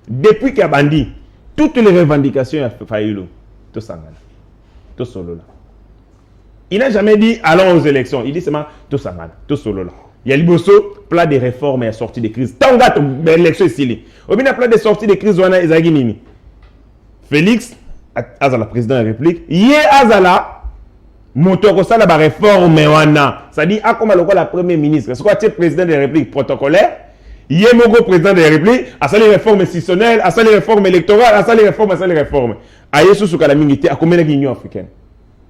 depuis qu'il a bandit, toutes les revendications à Fayulu, tout sangana, tout solo là. Il n'a jamais dit allons aux élections. Il dit seulement tout sangana, tout solo là. Il y a Liboso, plat de réformes et sortie de crise. Tant que l'élection est ici. Au bien plat de sortie de crise, on a Ezaginini. Félix, Azala, président de la République, Yé Azala. Motokosala ba réforme wana. Ça dit à comme la premier ministre. C'est quoi le président de la République protocolaire? Yémogo président de la République, à ça les réformes institutionnelles, à ça les réformes électorales, à ça les réformes, à ça les réformes. Aïe sous sous calamité, à combien d'union africaine?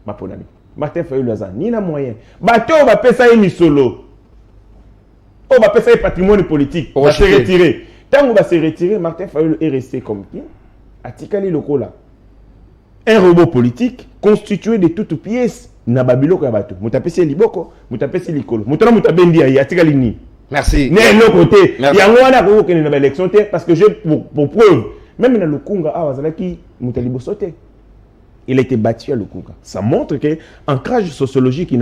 Ma ponami. Martin Fayulu Azan, ni na moyen. Bateau va payer ça ni solo. On va payer ça patrimoine politique. On va se retirer. Tant qu'on va se retirer, Martin Fayulu est resté comme qui? À Tikali Lokola. Un robot politique constitué de toutes pièces. Na babilo ka bateau. Moutapesi liboko, moutapesi likolo. Moutana moutabendi à Tikali ni. Merci. Mais de l'autre côté, il y a un an qui a élection parce que j'ai pour preuve, même dans le Kunga, il a été battu à Lukunga. Ça montre que l'ancrage sociologique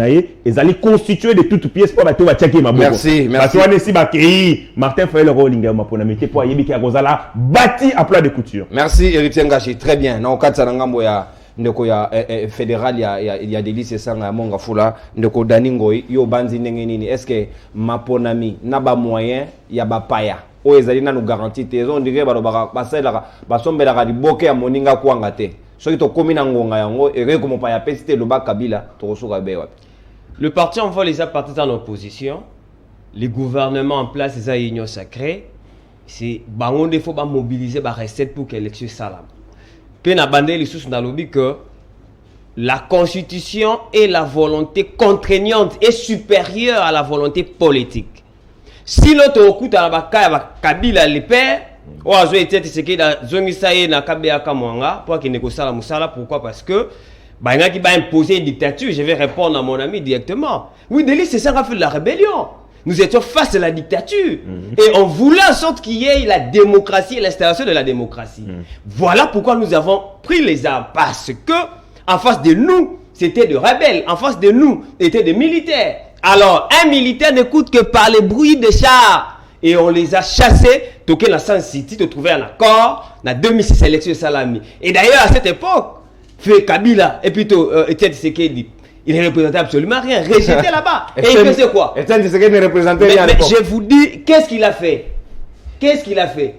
est allé constitué de toutes pièces pour battre ma Merci. Martin Fayulu Rolinga pour mettre pour Yébi Kagozala bâti à plat de couture. Merci Héritier Ngachi, très bien. Non, quand ça n'a ndeko ya fédéral ya délice sanga monga fula ndeko daningoi yo banzi nini est-ce que maponami na ba moyen ya ba paya o ezali na nous garantie te on dirait ba basela ba sombela ka diboke ya moninga kwanga te soki to komi na ngonga yango ere ko mopaya pesite lo ba Kabila to kosuka be wapi. Le parti envoie les partis en opposition, les gouvernements en place les unions sacrées, c'est bango il faut ba mobiliser ba recette pour que l'élection salam. Que la constitution et la volonté contraignante est supérieure à la volonté politique. Si l'autre écoute à la Kabila le père, ou à pourquoi? Parce que qui va imposer une dictature, je vais répondre à mon ami directement. Oui, Delis, c'est ça qui a fait la rébellion. nous étions face à la dictature. Et on voulait en sorte qu'il y ait la démocratie et l'installation de la démocratie. Voilà pourquoi nous avons pris les armes. Parce que, en face de nous, c'était des rebelles. En face de nous, c'était des militaires. Alors, un militaire n'écoute que par les bruits des chars. Et on les a chassés. Toqué dans San City, tu trouvais un accord. Dans 2006 élection Salami. Et d'ailleurs, à cette époque, fait Kabila et plutôt Etienne Tshisekedi, il ne représentait absolument rien. Rejeté là-bas. Et il faisait quoi? Etienne Tshisekedi ne représentait rien. Mais je vous dis, qu'est-ce qu'il a fait? Qu'est-ce qu'il a fait?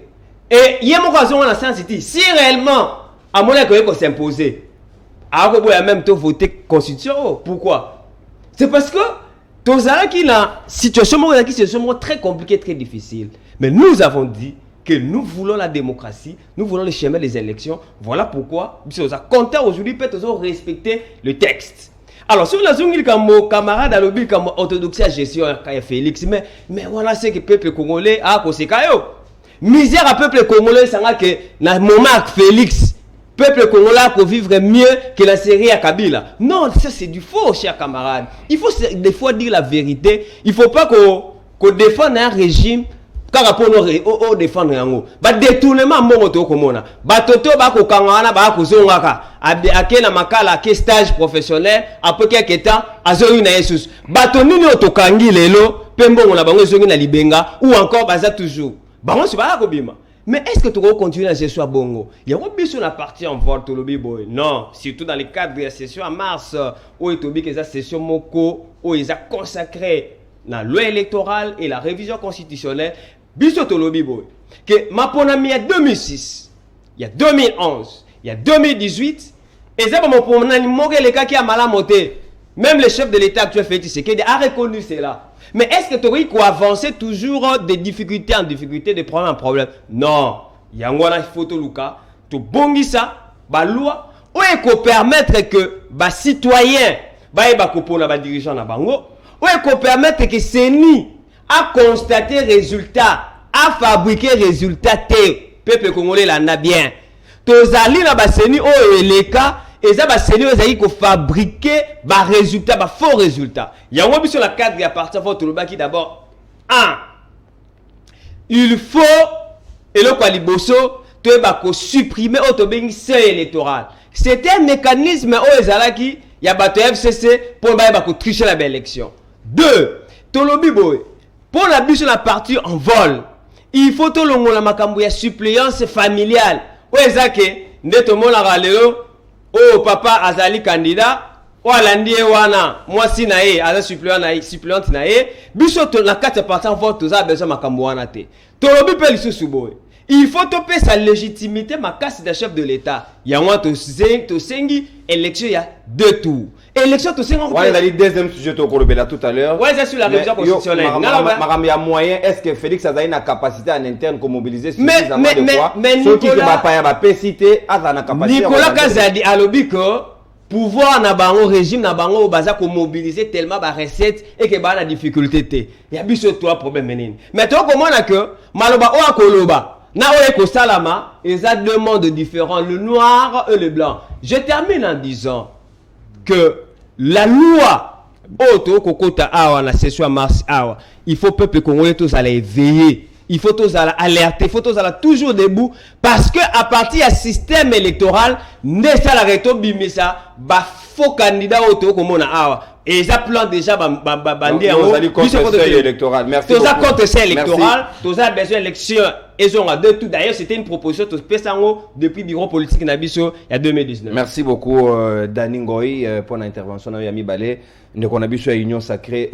Et il y a mon raison dans San City. Si réellement, à mon avis, qu'on s'imposer, alors que vous avez même voté constitution. Pourquoi? C'est parce que qui la situation très compliquée, très difficile. Mais nous avons dit que nous voulons la démocratie, nous voulons le chemin des élections. Voilà pourquoi nous avons compté aujourd'hui, peut-être respecter le texte. Alors, si vous avez comme camarade à l'objet, comme orthodoxie à gestion, Félix, mais voilà ce que le peuple congolais a conséquent. Misère à peuple congolais, ça va que dans le moment Félix, peuple congolais peut vivre mieux que la série à Kabila. Non, ça c'est du faux, chers camarades. Il faut des fois dire la vérité. Il ne faut pas qu'on défende un régime quand on défend un régime. Bah détournement moto komona. Bah toto ba ko kangana ba ko zongaka. Akena makala ke stage professionnel après quelques temps azoyi na Jesus. Bah to nini otokangi lelo pembo na bango zongi na libenga ou encore baza toujours. Bah on se ba ko bima. Mais est-ce que tu vas continuer la gestion à Bongo? Il y a un sur la partie en vote, non, surtout dans le cadre de la session en mars, où il y a une session Moko, où ils ont consacré la loi électorale et la révision constitutionnelle. Biso Tolobi Boy. Que ma ponami il y a 2006, il y a 2011, il y a 2018, et ça, mon ponami, les cas qui a mal à monter. Même le chef de l'État actuel, Félix Tshisekedi, a reconnu cela. Mais est-ce que tu aurais avancer toujours des difficultés en difficulté, de problème en problème? Non. Il y a une photo, Luka. Tu bongi ça, la loi, ou est-ce permettre que les citoyens, les dirigeants, ou est-ce permettre que CENI a constaté résultat, a fabriqué résultat, peuple congolais l'en a bien. Tu as CENI, ou les cas, et ça va seigneur ils ont fabriqué bah résultat bah faux résultat. Il y a un sur la cadre à partir de votre qui d'abord il faut et le qualiboso tu vas supprimer autobéni seuil électoral. C'était un mécanisme où ezalaki il y a bateau FCC pour bah tricher la belle élection. 2 tolobi boy pour la bus la partie en vol. Il faut tout le monde la makambo ya suppléance familiale. Où ezake ndeto mona galelo. Oh papa azali candidat walandi wana mwasi na ye aza suppléante na ye biso to na 4 partant vote toza besoin makambo wana te tolobi pe lisusu boy il faut topé sa légitimité makasi de chef de l'état ya mwa to sengi élection ya 2 tours élection to sengi ouais la deuxième sujet to kolobela tout à l'heure ouais c'est sur la révision constitutionnelle makambo ya moyen est-ce que Félix azali na capacité en interne ko mobiliser suffisamment de quoi ceux qui ba pa ya ba pesité azana capacité Nicolas Kazadi alobi ko pouvoir na bango régime na bango baza ko mobiliser tellement ba recette et que ba na difficulté té ya biso toi problème menine mais to komona que maloba o akoloba na oye ko salama ils ont 2 mondes différents le noir et le blanc. Je termine en disant que la loi auto kokota awa na session à mars awa il faut peuple congolais tous aller éveiller. Il faut tous alerter, il faut tous aller toujours debout parce que à partir du système électoral, ne ça la reto bimisa ba faux candidat auto comme on a awa et ça plan déjà bandi en contre électoral. Merci. Tous contre c'est électoral, tous a besoin d'élection et on a deux tout d'ailleurs c'était une proposition de Pesango depuis bureau politique Nabiso il y a 2019. Merci beaucoup Dani Ngoy pour l'intervention na Yami Balé. Ndeko Nabiso union sacrée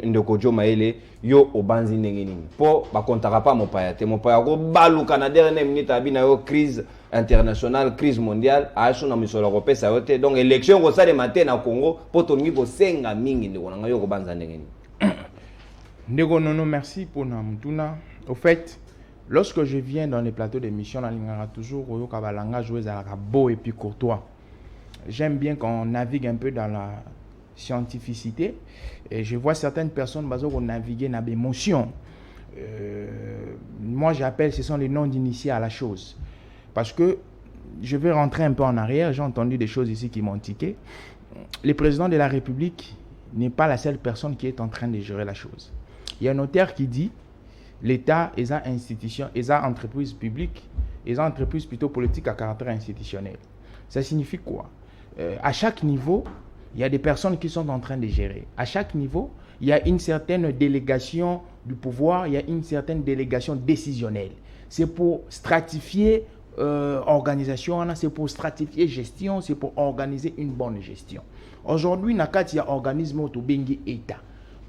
ndeko Jo Maele yo obanzi ndengeni. Po ba kontaka pa mopaya te mopaya ko baluka na dernière minute abina yo crise internationale, crise mondiale, acho na misolo européen ça yote. Donc élection ko sale matin na Congo po tongi ko senga mingi ndeko na yo ko banza ndengeni. Ndeko Nono, merci pour Namutuna. Au fait, lorsque je viens dans les plateaux d'émission, on a toujours Oyo Kabalanga jouer à la beau et puis courtois. J'aime bien qu'on navigue un peu dans la scientificité et je vois certaines personnes qui ont navigué dans l'émotion. Moi, j'appelle, ce sont les noms d'initiés à la chose. Parce que je vais rentrer un peu en arrière, j'ai entendu des choses ici qui m'ont tiqué. Le président de la République, n'est pas la seule personne qui est en train de gérer la chose. Il y a un notaire qui dit l'État est une institution, est une entreprise publique, est une entreprise plutôt politique à caractère institutionnel. Ça signifie quoi? À chaque niveau, il y a des personnes qui sont en train de gérer. À chaque niveau, il y a une certaine délégation du pouvoir, il y a une certaine délégation décisionnelle. C'est pour stratifier organisation, c'est pour stratifier gestion, c'est pour organiser une bonne gestion. Aujourd'hui, il y a un organisme autobengi État.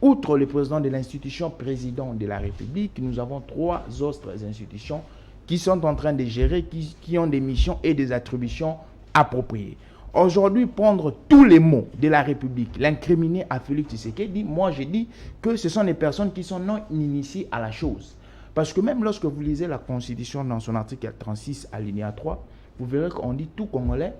Outre le président de l'institution, président de la République, nous avons 3 autres institutions qui sont en train de gérer, qui ont des missions et des attributions appropriées. Aujourd'hui, prendre tous les mots de la République, l'incriminer à Félix Tshisekedi, moi je dis que ce sont des personnes qui sont non initiées à la chose. Parce que même lorsque vous lisez la Constitution dans son article 36 alinéa 3, vous verrez qu'on dit tout Congolais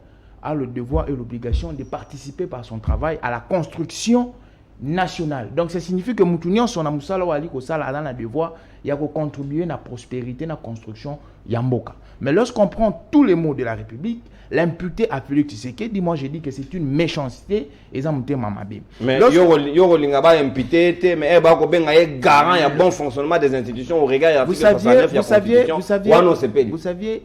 a le devoir et l'obligation de participer par son travail à la construction nationale. Donc ça signifie que Moutounian son amusala wali ko sala dans la devoir, il y a contribuer à la prospérité, à la construction Yamboka. Mais lorsqu'on prend tous les mots de la République, l'imputer à Félix Tshisekedi, moi je dis que c'est une méchanceté et ça m'était mamabé. Mais yo lingaba imputer mais e ba ko benga e garant il y a bon fonctionnement des institutions au regard vous saviez,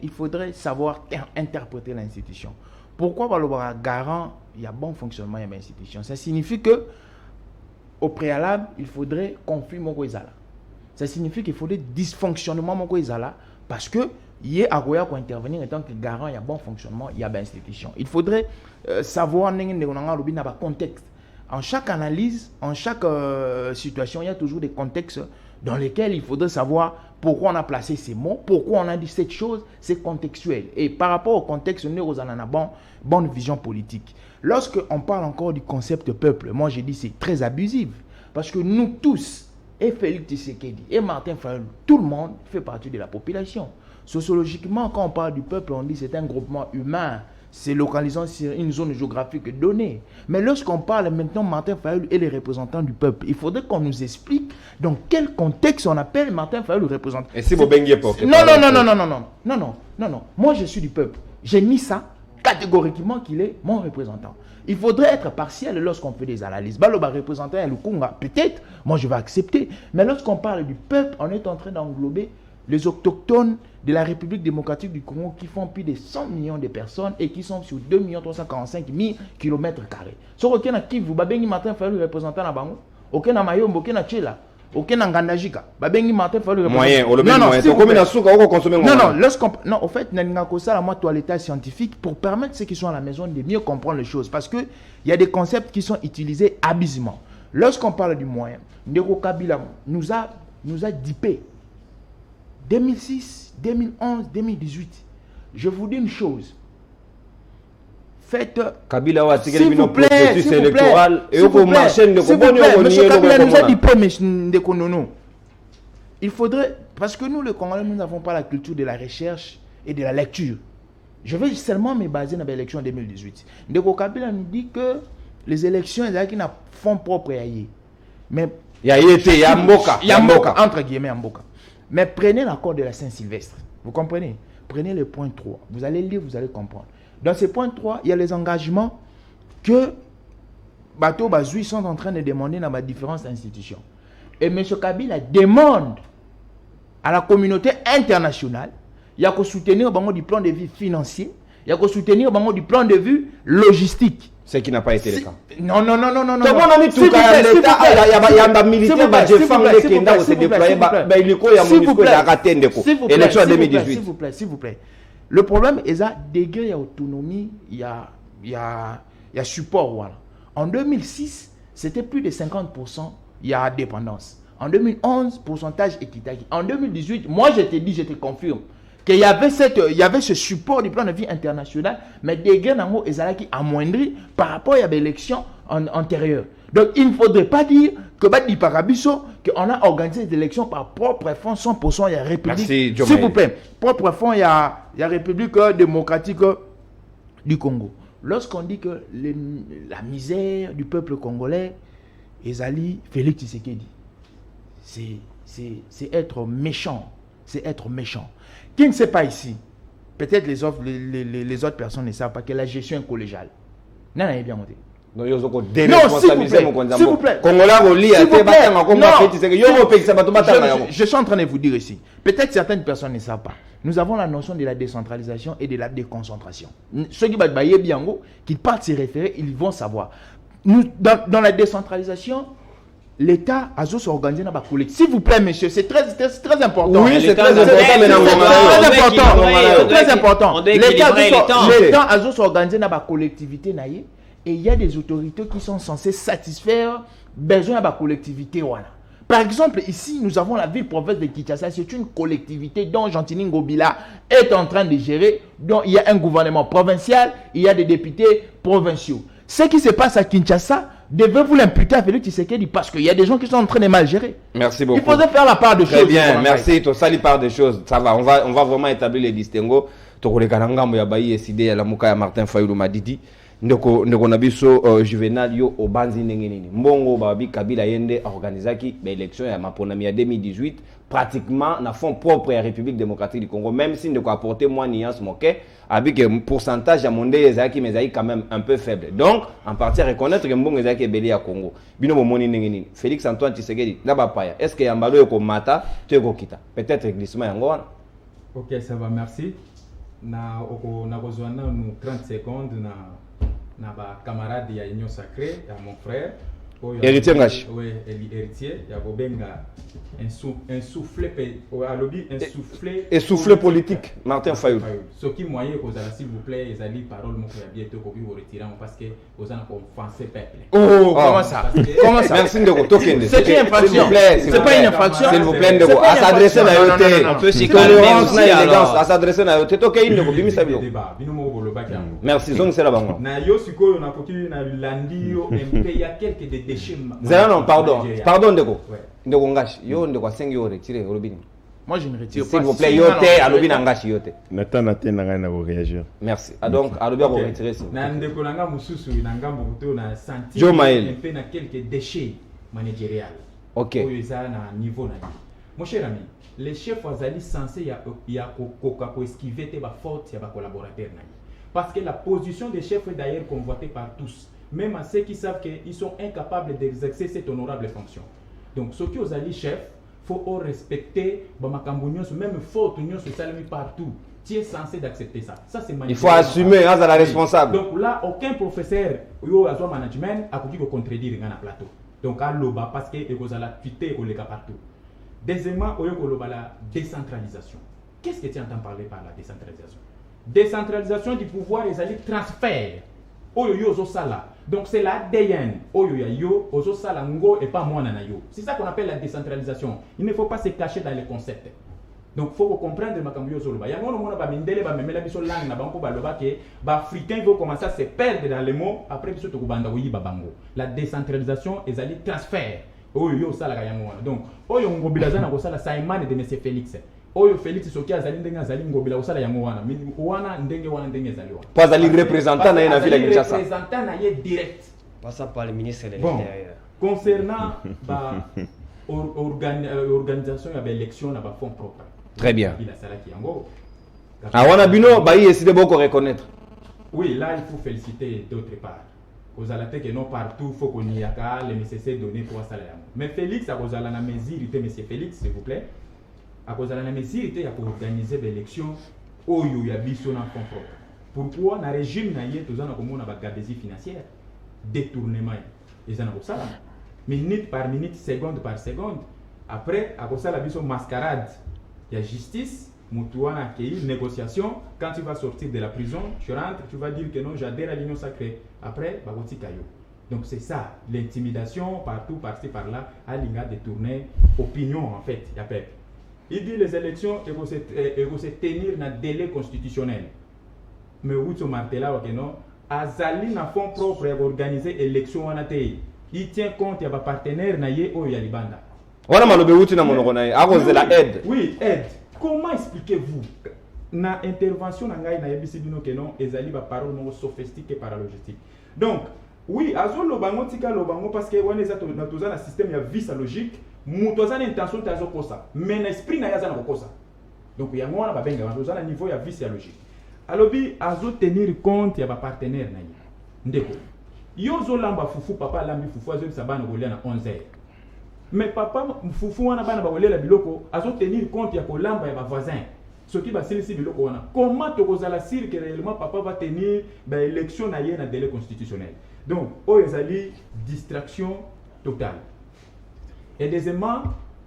il faudrait savoir interpréter l'institution. Pourquoi va garant il y a bon fonctionnement de l'institution? Ça signifie que au préalable, il faudrait conflit mon Izala. Ça signifie qu'il faudrait dysfonctionnement mon Izala parce que il y a à intervenir en tant que garant, il y a bon fonctionnement, il y a une institution. Il faudrait savoir le contexte. En chaque analyse, en chaque situation, il y a toujours des contextes dans lesquels il faudrait savoir pourquoi on a placé ces mots, pourquoi on a dit cette chose, c'est contextuel. Et par rapport au contexte, nous avons une bonne vision politique. Lorsqu'on parle encore du concept peuple, moi j'ai dit c'est très abusif. Parce que nous tous, et Félix Tshisekedi, et Martin Fayulu, tout le monde fait partie de la population. Sociologiquement, quand on parle du peuple, on dit c'est un groupement humain, c'est localisant sur une zone géographique donnée. Mais lorsqu'on parle maintenant Martin Fayulu et les représentants du peuple, il faudrait qu'on nous explique dans quel contexte on appelle Martin Fayulu représentant. Et si vous baignez pas non. Moi je suis du peuple. J'ai mis ça catégoriquement qu'il est mon représentant. Il faudrait être partiel lorsqu'on fait des analyses. Baloba représentant le Conga, peut-être, moi je vais accepter. Mais lorsqu'on parle du peuple, on est en train d'englober les autochtones de la République démocratique du Congo qui font plus de 100 millions de personnes et qui sont sur 2 345 000 km². So, aucun a Kivu, Babengi Martin Fayulu représentant na Bango, aucun a Mayombo, aucun a Tchela, aucun a Ngandajika, Babengi Martin Fayulu représentant. Non, au fait, moi, toi, l'état scientifique, pour permettre ceux qui sont à la maison de mieux comprendre les choses. Parce qu'il y a des concepts qui sont utilisés abusivement. Lorsqu'on parle du moyen, Ndeko Kabila nous a dipé. 2006, 2011, 2018. Je vous dis une chose. Faites. Kabila s'il vous plaît, processus électoral et au marché de Monsieur Kabila nous a dit pas, mais il faudrait, parce que nous, les Congolais, nous n'avons pas la culture de la recherche et de la lecture. Je vais seulement me baser dans l'élection 2018. Ndeko Kabila nous dit que les élections, il y a qui n'a fonds propres à y. Mais il y a Mboka. Entre guillemets, Mboka. Mais prenez l'accord de la Saint-Sylvestre. Vous comprenez? Prenez le point 3. Vous allez lire, vous allez comprendre. Dans ce point 3, il y a les engagements que Bateau Bazoui sont en train de demander dans les différentes institutions. Et M. Kabila demande à la communauté internationale, il y a que soutenir du plan de vue financier, il y a que soutenir du plan de vue logistique. Ce qui n'a pas été le cas. Non. Tout le monde a mis tout cas l'État, il y a un militaire, s'il vous plaît. Le problème est que degré il y a autonomie, il y a support. Voilà. En 2006, c'était plus de 50%, il y a dépendance. En 2011, pourcentage équitable. En 2018, moi je te dis, je te confirme, qu'il y avait ce support du plan de vie international, mais des gains en haut, ils qui amoindri par rapport à l'élection antérieure. Donc, il ne faudrait pas dire que Badi Parabiso, qu'on a organisé des élections par propre fonds, 100%, il y a République. S'il vous plaît, propre fonds, il y a République démocratique du Congo. Lorsqu'on dit que la misère du peuple congolais, Ezali Félix Tshisekedi, c'est être méchant. C'est être méchant. Qui ne sait pas ici, peut-être les autres personnes ne savent pas que la gestion est collégiale. Non, bien monté. Non, s'il vous plaît. Je suis en train de vous dire ici. Peut-être certaines personnes ne savent pas. Nous avons la notion de la décentralisation et de la déconcentration. Ceux qui qui partent s'y référer, ils vont savoir. Dans la décentralisation, l'État a s'organisé dans la collecte. S'il vous plaît, monsieur, c'est très important. Oui, c'est très important. L'État a s'organisé dans la collectivité. Et il y a des autorités qui sont censées satisfaire besoin de la collectivité. Par exemple, ici, nous avons la ville-province de Kinshasa. C'est une collectivité dont Gentini Ngobila est en train de gérer. Donc, il y a un gouvernement provincial, il y a des députés provinciaux. Ce qui se passe à Kinshasa, devez-vous l'imputer à Félix Tshisekedi parce qu'il y a des gens qui sont en train de mal gérer. Merci beaucoup. Il faudrait faire la part des choses. Très bien, merci. Tu as la part des choses. Ça va, on va vraiment établir les distinguos. Tu as Martin Fayulu Madidi. Ndeko nabiso Juvenal yo obanzi nini mbongo babi Kabila yende organisaki ba élection ya maponami ya 2018 pratiquement na fond propre ya République démocratique du Congo, même si ndeko apporter moins nuance moqué avec un pourcentage à monde ezaki mais ezaki quand même un peu faible. Donc en partie reconnaître que mbongo ezaki belé ya Congo bino bomoni nini Félix Antoine Tshisekedi na bapaya est-ce que yambalo yoko mata to yoko kita peut-être glissement yango wana. OK, ça va, merci. Na besoin nous 30 secondes na ba camarade ya Union Sacrée ya mon frère héritier ngashi héritier ya bobenga un soufflet alobi un soufflet politique Martin Fayulu ce qui moyen kozala s'il vous plaît les ali parole moko ya bientôt ko bi retirer parce que ozana ko offenser peuple. Comment ça merci ndeko tokende c'est une infraction, c'est pas une infraction, s'il vous plaît ndeko à s'adresser na yote on peut s'y calmer aussi alors à s'adresser na yote tokende ndeko bimisa bilo bino moko bolobaki yango merci zong c'est la bango na yo sikoyo na koki na landi yo MP ya quelques de déchets. Non, pardon ndeko ndeko ngashi yo ndeko asengi yo retirer olobini. Moi je ne retire pas. S'il vous plaît yote alobina ngashi yote Nathan nanga na réagir. merci donc alobia ko retirer ça na ndeko nanga mususu na ngambo to na senti MP na quelques déchets managériels. OK oyo za na niveau na lui. Mon cher ami, les chefs azali censés ya ko esquiver te ba faute ya ba collaborateurs na. Parce que la position des chefs est d'ailleurs convoitée par tous, même à ceux qui savent qu'ils sont incapables d'exercer cette honorable fonction. Donc, ceux qui ont alliés chefs, il faut respecter, même faute, partout. Tu es censé d'accepter ça. Ça c'est magnifique. Il faut assumer, à la responsable. Donc là, aucun professeur, au management, a pu contredire dans le plateau. Donc, à l'OBA, parce que vous allez tweeter partout. Deuxièmement, la décentralisation. Qu'est-ce que tu entends parler par la décentralisation? Décentralisation du pouvoir, les alliés transfert. Donc c'est l'ADN. Et pas moi. C'est ça qu'on appelle la décentralisation. Il ne faut pas se cacher dans les concepts. Donc il faut comprendre ma cambio zoloba. Ya ngono mona ba mindele ba memela biso langue na banko ba loba ke ba africain veut commencer à se perdre dans les mots après biso to kubanda ko yiba bango. La décentralisation est ali transfert. Oyo sala ka yango wana. Donc oyo ngobila zana ko sala Simon de monsieur Félix. Oyo Félix soki azali ndenge azali ngobila ko sala yango wana. Wana ndenge azali wana. Pas ali représentant na na ville ya Kinshasa. Représentant na ye direct. Passant par le ministre de l'Intérieur. Concernant ba organisation ya élection na ba fonds propres. Très bien. Ah, on a bino, bah, il essaie de beaucoup reconnaître. Oui, là, il faut féliciter d'autre part. Aux alatés que non partout, il faut qu'on y ait les nécessaires données pour ça. Mais Félix, à cause de la mesure, monsieur Félix, s'il vous plaît, à cause de la mesure, il y a pour organiser des élections où il y a besoin d'un fonds propre. Pourquoi dans le régime, il y a une gabegie financière, détournement. Ils en ont ça. Minute par minute, seconde par seconde. Après, à cause de la mascarade. Il y a justice, Moutouana qui est négociation. Quand tu vas sortir de la prison, tu rentres, tu vas dire que non, j'adhère à l'Union sacrée. Après, Bagoti Kayo. Donc c'est ça, l'intimidation partout, par-ci, par-là, à l'INGA détourner opinion en fait. Il dit les élections, il faut se tenir dans le délai constitutionnel. Mais où tu martes là, non? Azali n'a fonds propre pour organiser l'élection en ATI. Il tient compte, il y a des partenaires, il y a des bandes. Voilà, à cause de la aide. Oui, aide. Comment expliquez-vous na intervention na ngai na yebisi bino que non ezali ba parole mo sophistiquée par la logistique. Donc, oui, azol lobango tika lobango parce que wana za na toza na système ya vice logique, muto za na intention ta zo kosa, mais na esprit na ya za na kosa. Donc ya ngwana ba benga toza na niveau ya vice logique. Alobi azo tenir compte ya ba partenaire na ye. Ndeko. yo zo lamba fufu papa lambi fufu azo sabana kolia na 11h mais papa fufu wana bana ba kolela biloko azo tenir compte ya kolamba ya ba voisin ce qui va silisi biloko wana comment to kozala sûr que réellement papa va tenir ba élection na ye na délai constitutionnel donc ezali distraction totale et deuxièmement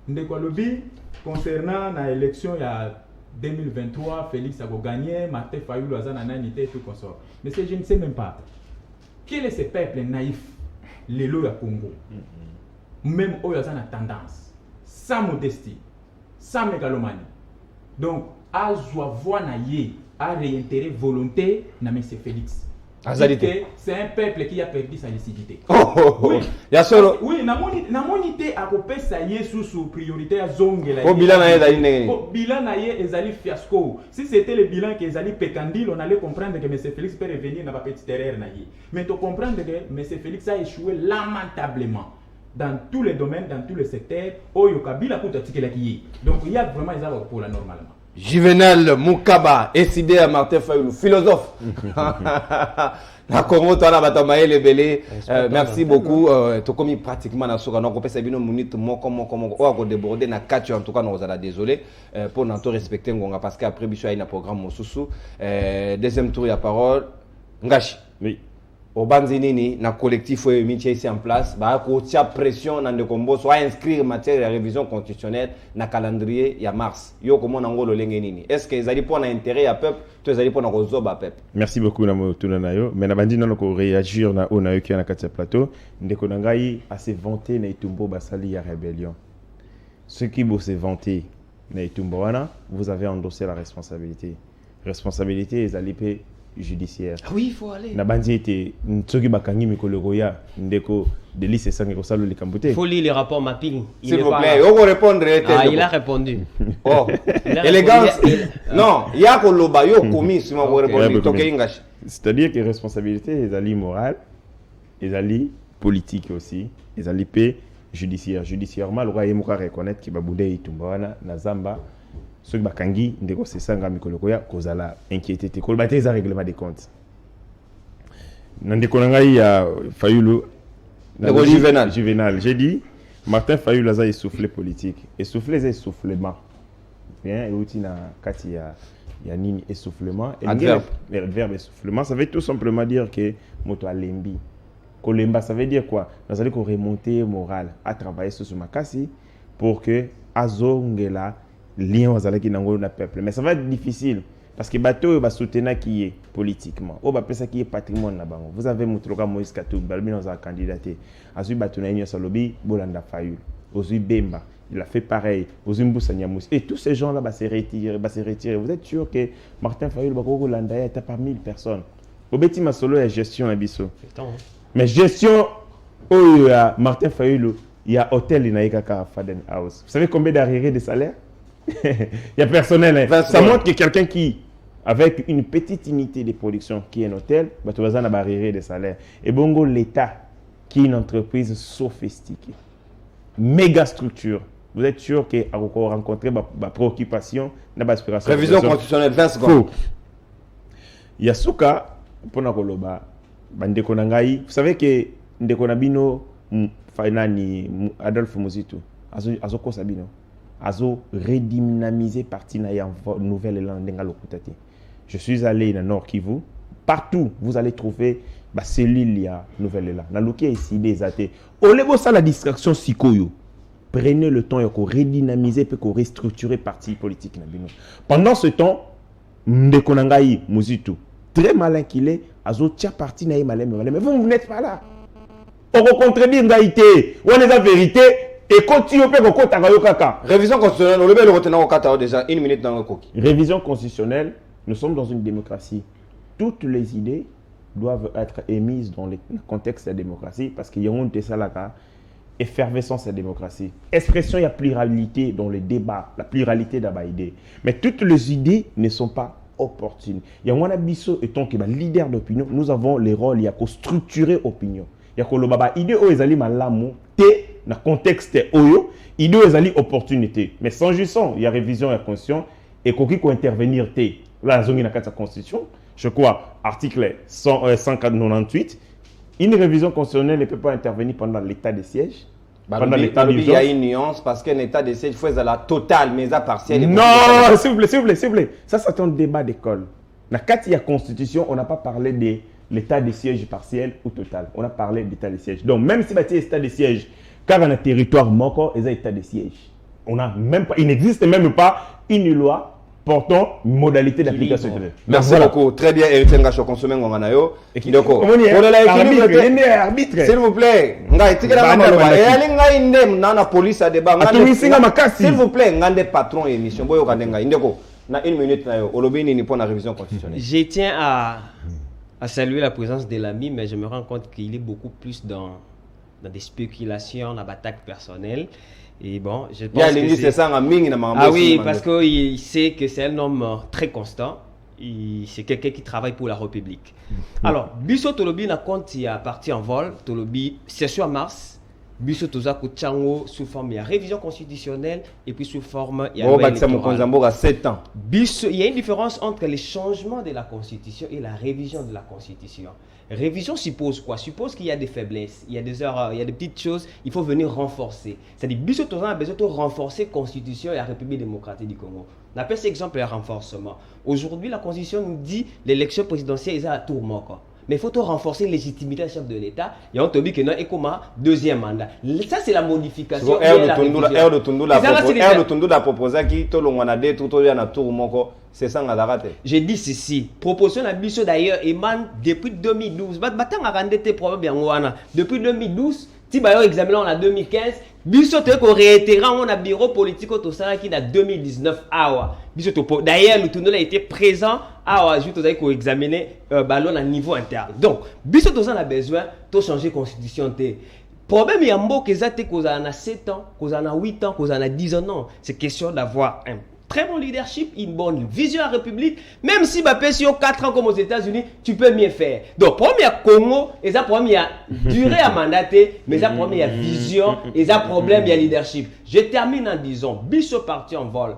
ndeko lobi concernant la élection il y a 2023 Félix a gagné Martin Fayulu a nanité et tout consort mais je ne sais même pas quel est ce peuple naïf les lois à Congo même eux ils ont une tendance sans modestie sans mégalomanie donc à voir naïe à réitérer volonté na monsieur Félix. C'est un peuple qui a perdu sa lucidité. Oui, oui, na monité à couper ça y est sous priorité à zongela. Au bilan naie ezali fiasco. Si c'était le bilan que ezali pécandil, on allait comprendre que M. Félix peut revenir dans la petite erreur naie. Mais tu comprendre que M. Félix a échoué lamentablement dans tous les domaines, dans tous les secteurs. Oyo kabila kuta tikela ki. Donc il y a vraiment des arbres pour la normalement. Juvenal Moukaba, SID à Martin Fayulu, philosophe. Na Congo, toi là, Batamaye Belé. Merci beaucoup. Tu commis pratiquement dans ce cas. Donc on peut savoir minute comment on va déborder na 4 en tout cas nous allons désolé pour nous respecter Ngonga parce qu'après Bichou il y a un programme Mosusu. Deuxième tour il y a parole. Ngashi. Oui. Au Banzinini, na collectif mis ici en place, bah tia pression dans le combo soit inscrire matière de révision constitutionnelle na calendrier il y a mars. Yo comment ngolo lengenini. Est-ce que ils allaient pour un intérêt à peuple, tu ils allaient pour un zoba peuple. Merci beaucoup namo tunanayo. Mais na bandi nano ko réagir na onayo ki na katia plateau, ndeko nangai a se vanter na itumbo basali ya rébellion. Ceux qui vont se vanter na itumbo wana, vous avez endossé la responsabilité. Responsabilité ils allaient judiciaire. Ah oui, il faut aller. Na bandi était tsoki bakangi mikolo goya ndeko de lycée sangi ko salo likambote. Il faut lire les rapports mapping. S'il vous plaît, on va répondre. Ah, il a répondu. Oh, élégance. Non, il y a ko loba yo komi si on va répondre toke ingash. C'est-à-dire que responsabilité les alliés morale, les alliés politiques aussi, les alliés judiciaire. Judiciairement, le roi yemoko reconnaître ki babude itumba wana na Zamba. Ceux qui bakangi ndeko sesanga mikolo koya kozala inquiété te kolba te za règlement des comptes ndeko nanga ya Fayulu ndeko Juvenal j'ai dit Martin Fayulu a essoufflé politique essoufflé c'est essoufflement bien et outil na kati ya nini essoufflement et verbe essoufflement ça veut tout simplement dire que moto alembi kolemba ça veut dire quoi nous allons remonter moral à travailler sur makasi pour que azongela lien aux alaki nango na peuple mais ça va être difficile parce que bateau va soutenir qui est politiquement ou va penser qui est patrimoine na bango vous avez Mutloka Moïse Katumbi balbi dans un candidaté azui bato na nyonso lobi Bolanda Fayulu ozui Bemba il a fait pareil ozui Mbusa Nyamousi et tous ces gens là va se retirer vous êtes sûr que Martin Fayulu ba ko Bolanda est par 1000 personnes obeti masolo ya gestion na biso mais gestion oh Martin Fayulu il y a hôtel inaika Faden House vous savez combien d'arriérés de salaire il y a personnel. Hein. Ça montre que quelqu'un qui, avec une petite unité de production qui est un hôtel, tu vas avoir barrière de salaire. Et bongo, l'État, qui est une entreprise sophistiquée, méga structure. Vous êtes sûr qu'il a rencontré ma préoccupation, ma aspiration. Révision constitutionnelle, 20 secondes. Il y a Souka, pour na koloba, bandeko nangai. Vous savez que ndeko nabino, Adolphe Muzito, azoko sabino. Azo redynamiser partie na ya nouvelle élan ndenga lokutate. Je suis allé dans Nord Kivu, partout vous allez trouver ba cellule ya nouvelle élan. Na loki ici des athées. Olebo ça la distraction sikoyo. Prenez le temps ko redynamiser pe ko restructurer parti politique na bino. Pendant ce temps, ndeko nangai Muzito, très malin qu'il est, azo tia parti na malin mais vous n'êtes pas là. On contredire ngaïté, on est la vérité. Et continue au kaka. Révision constitutionnelle, on le retenir au kata déjà une minute dans le coquille. Révision constitutionnelle, nous sommes dans une démocratie. Toutes les idées doivent être émises dans le contexte de la démocratie parce qu'il y a une effervescence de la démocratie. Expression, il y a pluralité dans le débat, la pluralité d'idées. Mais toutes les idées ne sont pas opportunes. Il y a un abisso étant que leader d'opinion, nous avons les rôles, il y a qu'à structurer l'opinion. Il y a qu'à l'obaba idée aux ezali malamu te na contexte oyo idée aux ezali opportunité. Mais sans jusant, il y a révision et conscience et koki ko intervenir te. Là zongi na kata constitution, je crois article 198 Une révision constitutionnelle ne peut pas intervenir pendant l'état de siège. Pendant l'état de siège, il y a une nuance parce qu'un état de siège, il faut la totale, mais à partielle. Non, s'il vous plaît. Ça, c'est un débat d'école. Quand il y a constitution, on n'a pas parlé de l'état de siège partiel ou total. On a parlé d'état de siège. Donc, même si il y a état de siège, car on a territoire moko, il y a état de siège. Il n'existe même pas une loi portant modalité d'application. Merci beaucoup. Très bien, Eric Ngacho, consommé Nganayo. S'il vous plaît, s'il vous plaît, ngande patron émission. Na une minute pour la révision constitutionnelle. Je tiens à saluer la présence de l'ami, mais je me rends compte qu'il est beaucoup plus dans des spéculations, dans l'attaque personnelle. Et bon, je pense que c'est... oui, parce qu'il sait que c'est un homme très constant. C'est quelqu'un qui travaille pour la République. Alors, Bisso Tolobi n'a compte il a parti en vol. Tolobi, session en mars. Bisso Tozako Tchango sous forme de révision constitutionnelle et puis sous forme de loi électorale. 7 ans. Il y a une différence entre les changements de la Constitution et la révision de la Constitution. Révision suppose quoi? Suppose qu'il y a des faiblesses, il y a des erreurs, il y a des petites choses, il faut venir renforcer. C'est-à-dire, Bisso Tozan a besoin de renforcer la Constitution et la République démocratique du Congo. On appelle cet exemple le renforcement. Aujourd'hui, la Constitution nous dit l'élection présidentielle est à tourment. Mais il faut renforcer la légitimité du chef de l'État. Et on te dit que non, et comment deuxième mandat. Ça, c'est la modification. Air de Tundu l'a proposé qui tout le monde a dit tout le monde. C'est ça, on a j'ai dit ceci. Proposition de Bisso d'ailleurs émane depuis 2012. Depuis 2012, si on examine en 2015, Bisso te réitérant on a bureau politique au Tosana qui en 2019 d'ailleurs le Tundu a été présent à juste aux examiner ballon à niveau interne. Donc Bisso Tosana a besoin de changer constitution. Problème il y a un que ça qu'on a 7 ans, qu'on a 8 ans, qu'on a 10 ans non, c'est question d'avoir un très bon leadership, une bonne vision à la République. Même si tu as 4 ans comme aux États-Unis, tu peux mieux faire. Donc, problème, il y a Congo, et ça, problème, il y a durée à mandater, mais ça, problème, il y a vision, et ça, problème, il y a leadership. Je termine en disant, Bisso parti en vol.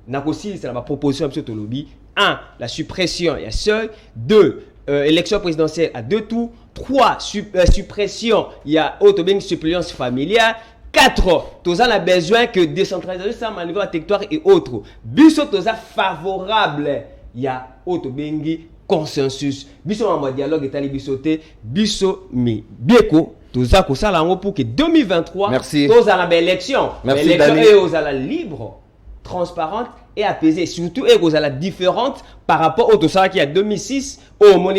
Nakosi, c'est ma proposition à M. Tolobi. 1. La suppression, il y a seuil. 2. Élection présidentielle à 2 tours. 3. Suppression, il y a autobing suppléance familiale. 4. Toza a besoin que décentralisation ça au niveau territoire et autres. Bisso Toza favorable. Il y a autre bengi consensus. Bisso en dialogue et tali bisoté. Bisso mi bieko. Toza ko sala ngo pour que 2023 Toza la belle élection. L'élection est aux la libre, transparente et apaisée. Surtout est aux la différente par rapport au Toza qui a 2006 au moi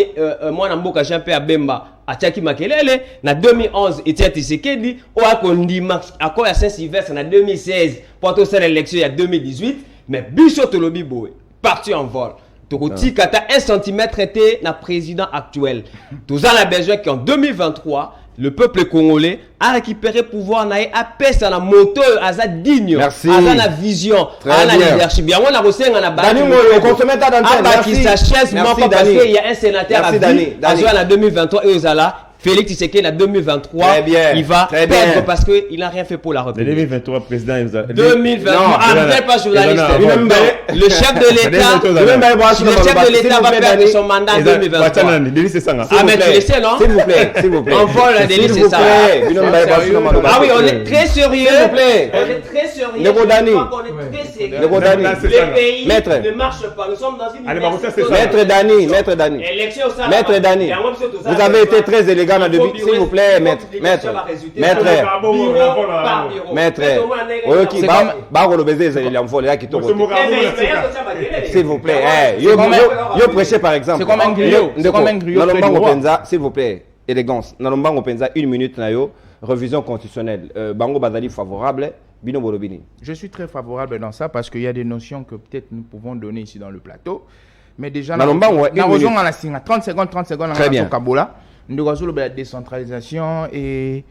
na mboka champion à Bemba. Atiaki Makelele, na 2011, Etienne Tshisekedi, ou à Kondimax, à quoi à Saint-Sylvestre, en 2016, pour tout ça l'élection il y a 2018, mais Bisso Tolobi Boy, parti en vol. Toroti Kata 1 cm était le président actuel. Tout ça a besoin qu'en 2023, le peuple congolais a récupéré le pouvoir, a pèse à la moto, à sa digne, à sa vision, à la leadership. Bien, on a reçu un Dani, on consomme ta d'antenne. Merci. Sa chaise, parce qu'il y a un sénateur à vie, en 2023 et aux Ala. Félix Tshisekedi en 2023, il va perdre parce qu'il n'a rien fait pour la République. 2023, président. 2023, après pas journaliste. Le chef de l'État va perdre son mandat en 2023. Ah, mais tu le sais, non? S'il vous plaît. On vole la délice, c'est ça. Ah oui, on est très sérieux. S'il vous plaît. On est très sérieux. Le pays ne marche pas. Nous sommes dans une Maître Dani, vous avez été très élégant. S'il vous plaît, maître. S'il vous plaît. Yo prêchez par exemple. C'est comme un griot. S'il vous plaît, élégance. Nalombango Penza, 1 minute na yo. Révision constitutionnelle. Bango Bazali favorable. Bino Bolobini. Je suis très favorable dans ça parce qu'il y a des notions que peut-être nous pouvons donner ici dans le plateau. Mais déjà, nous avons 30 secondes. Très bien. Nous avons la décentralisation et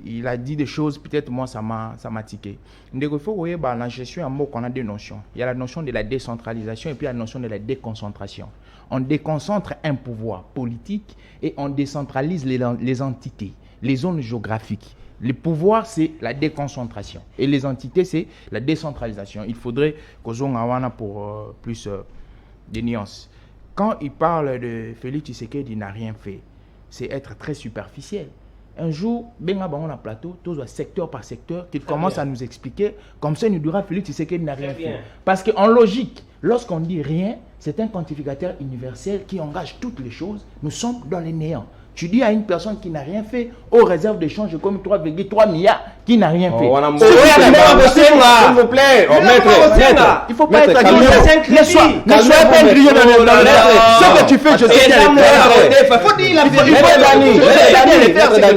il a dit des choses, peut-être moi ça m'a tiqué. Il faut voir dans la gestion un mot qu'on a deux notions. Il y a la notion de la décentralisation et puis la notion de la déconcentration. On déconcentre un pouvoir politique et on décentralise les entités, les zones géographiques. Le pouvoir, c'est la déconcentration. Et les entités, c'est la décentralisation. Il faudrait qu'on ait pour plus de nuances. Quand il parle de Félix Tshisekedi, il n'a rien fait. c'est être très superficiel. Un jour, ben on a plateau, tous secteur par secteur, qu'il commence à nous expliquer. Comme ça, il nous dira Félix Tshisekedi n'a rien fait. Parce qu'en logique, lorsqu'on dit rien, c'est un quantificateur universel qui engage toutes les choses. Nous sommes dans les néants. Tu dis à une personne qui n'a rien fait, aux réserves d'échange comme 3,3 milliards, qui n'a rien fait. S'il vous plaît, maître. Il ne faut pas être agrégé. Ne sois pas agrégé dans le ce que tu fais, je sais bien le faire. Il faut dire ce que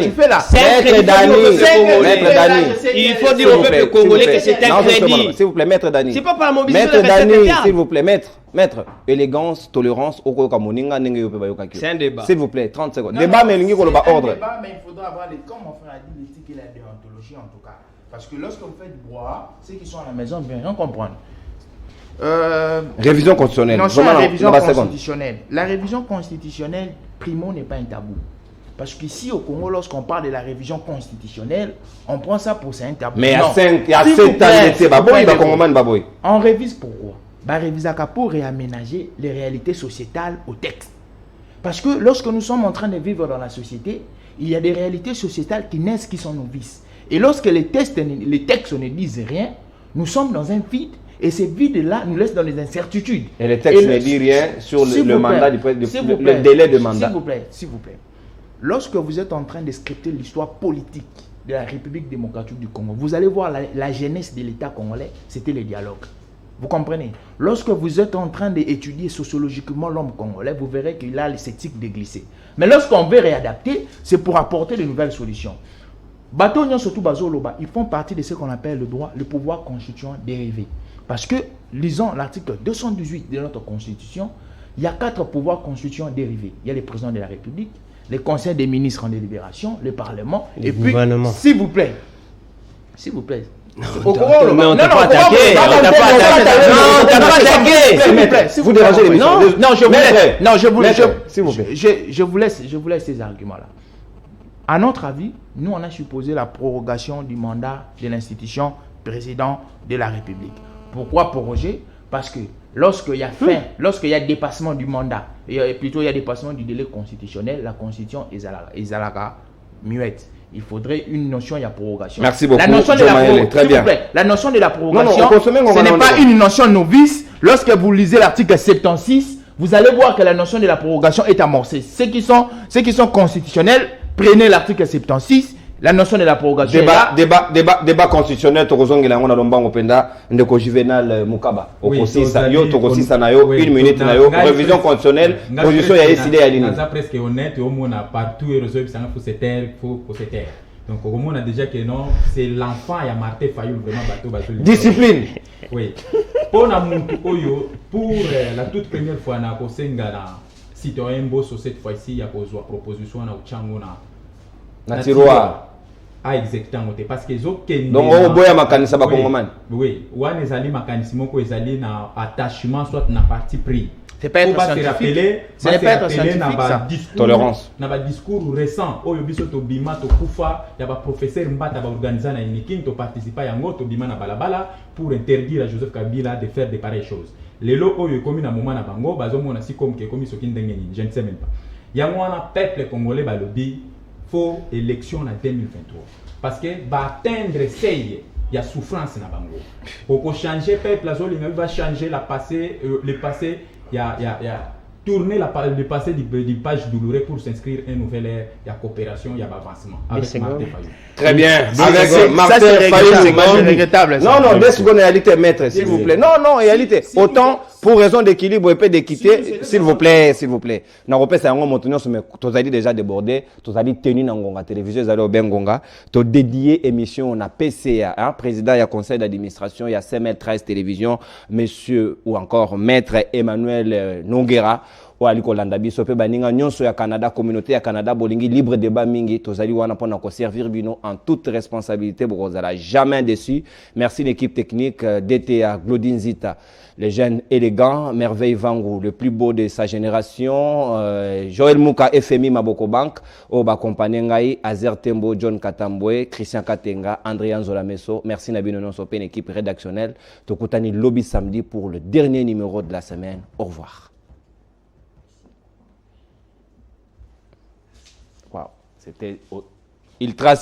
tu fais là. Maître Dani. Il faut dire au peuple congolais que c'est un crédit. S'il vous plaît, maître Dani. C'est pas par la mobilisation de la Dani, s'il vous plaît, maître. Élégance, tolérance, c'est un débat. S'il vous plaît, 30 secondes. Débat, mais il y a un ordre. Mais il faudra avoir, comme mon frère a dit, l'éthique et la déontologie en tout cas. Parce que lorsque vous faites boire, ceux qui sont à la maison vont rien comprendre. Révision constitutionnelle. Non, c'est la révision constitutionnelle. La révision constitutionnelle, primo, n'est pas un tabou. Parce qu'ici au Congo, lorsqu'on parle de la révision constitutionnelle, on prend ça pour c'est un tabou. Mais il y a 7 ans, on révise pourquoi? On révise pour réaménager les réalités sociétales au texte. Parce que lorsque nous sommes en train de vivre dans la société, il y a des réalités sociétales qui naissent, qui sont nos vices. Et lorsque les textes ne disent rien, nous sommes dans un vide. Et ces vides-là nous laissent dans les incertitudes. Et les textes ne disent rien sur le mandat, le délai de mandat. S'il vous plaît. Lorsque vous êtes en train de scripter l'histoire politique de la République démocratique du Congo, vous allez voir la jeunesse de l'État congolais, c'était les dialogues. Vous comprenez? Lorsque vous êtes en train d'étudier sociologiquement l'homme congolais, vous verrez qu'il a les éthiques déglissées. Mais lorsqu'on veut réadapter, c'est pour apporter de nouvelles solutions. Bateau surtout Bazoloba, ils font partie de ce qu'on appelle le pouvoir constituant dérivé. Parce que, lisons l'article 218 de notre Constitution, il y a 4 pouvoirs constituants dérivés. Il y a le président de la République, les conseils des ministres en délibération, le Parlement, et puis, s'il vous plaît, au courant, mais on t'a pas attaqué. On t'a pas attaqué. Vous dérangez les Non, je vous laisse ces arguments-là. À notre avis, nous, on a supposé la prorogation du mandat de l'institution président de la République. Pourquoi proroger? Parce que lorsqu'il y a lorsqu'il y a dépassement du mandat, et plutôt il y a dépassement du délai constitutionnel, la Constitution est muette. Il faudrait une notion, il y a prorogation. Merci beaucoup. La notion de la notion de la prorogation, ce n'est pas une notion novice. Lorsque vous lisez l'article 76, vous allez voir que la notion de la prorogation est amorcée. Ceux qui sont constitutionnels, prenez l'article 76. La notion de la prorogation. Débat constitutionnel, on a l'omba openda ndeko Juvenal Mukaba. Opposisa yo tokosisa na yo 1 minute na yo révision constitutionnelle, position ya décidé à l'INI. Ça presque honnête, au moins partout et réseau ça faut se taire, faut se taire. Donc au moins on a déjà que non, c'est l'enfant ya Martin Fayulu vraiment bateau. Discipline. Oui. Pour la la toute première fois na kosenga na citoyen bosso cette fois-ci ya kozwa proposition na uchango na tiroir. Ah, exactement. Parce que donc on boya makanisa ba Congomani. Oui, on ezali makanisi moko ezali na attachement soit na parti pris. C'est pas être scientifique. C'est pas être scientifique ça. Tolérance. Na ba discours récent oyo biso to bima to kufa ya ba professeur Mbata ba organiser na unikin to participer yango to bima na balabala pour interdire à Joseph Kabila de faire de pareilles choses. Lelo oyo komi na moment na bango bazomona si comme que komi soki ndenge ni, je ne sais même pas. Yango wana peuple congolais ba lobi faut élection en 2023 parce que va atteindre il y a souffrance na bango pour changer peuple la zone va changer le passé il y a tourner le passé du page douloureux pour s'inscrire une nouvelle ère, il y a coopération, il y a avancement avec Martin Fayulu. Très bien. Avec Martin Fayulu, c'est regrettable. Non, 2 secondes réalité, maître, s'il vous plaît. Non, réalité. Autant pour raison d'équilibre et d'équité, s'il vous plaît. Na repé c'est un montonio mais tu as déjà débordé, tu as dit tenu dans Ngonga télévision, zalo Bengonga, tu dédié émission na PCA, président ya conseil d'administration, il y a CML13 télévision, monsieur ou encore maître Emmanuel Nongera. O aliko landa biso pe baninga nyonso ya Canada, communauté ya Canada bolingi libre débat mingi tozali wana pona ko servir bino en toute responsabilité bokozala jamais déçu. Merci l'équipe technique DTA Glodin Zita, les jeunes élégants, Merveille Vangu, le plus beau de sa génération, Joël Mouka FMI Maboko Bank, Oba Kompane Ngai, Azer Tembo, John Katambwe, Christian Katenga, André Anzola Messo. Merci Nabino Nonsope, une équipe rédactionnelle. Tokutani lobby samedi pour le dernier numéro de la semaine. Au revoir. Wow. C'était ultra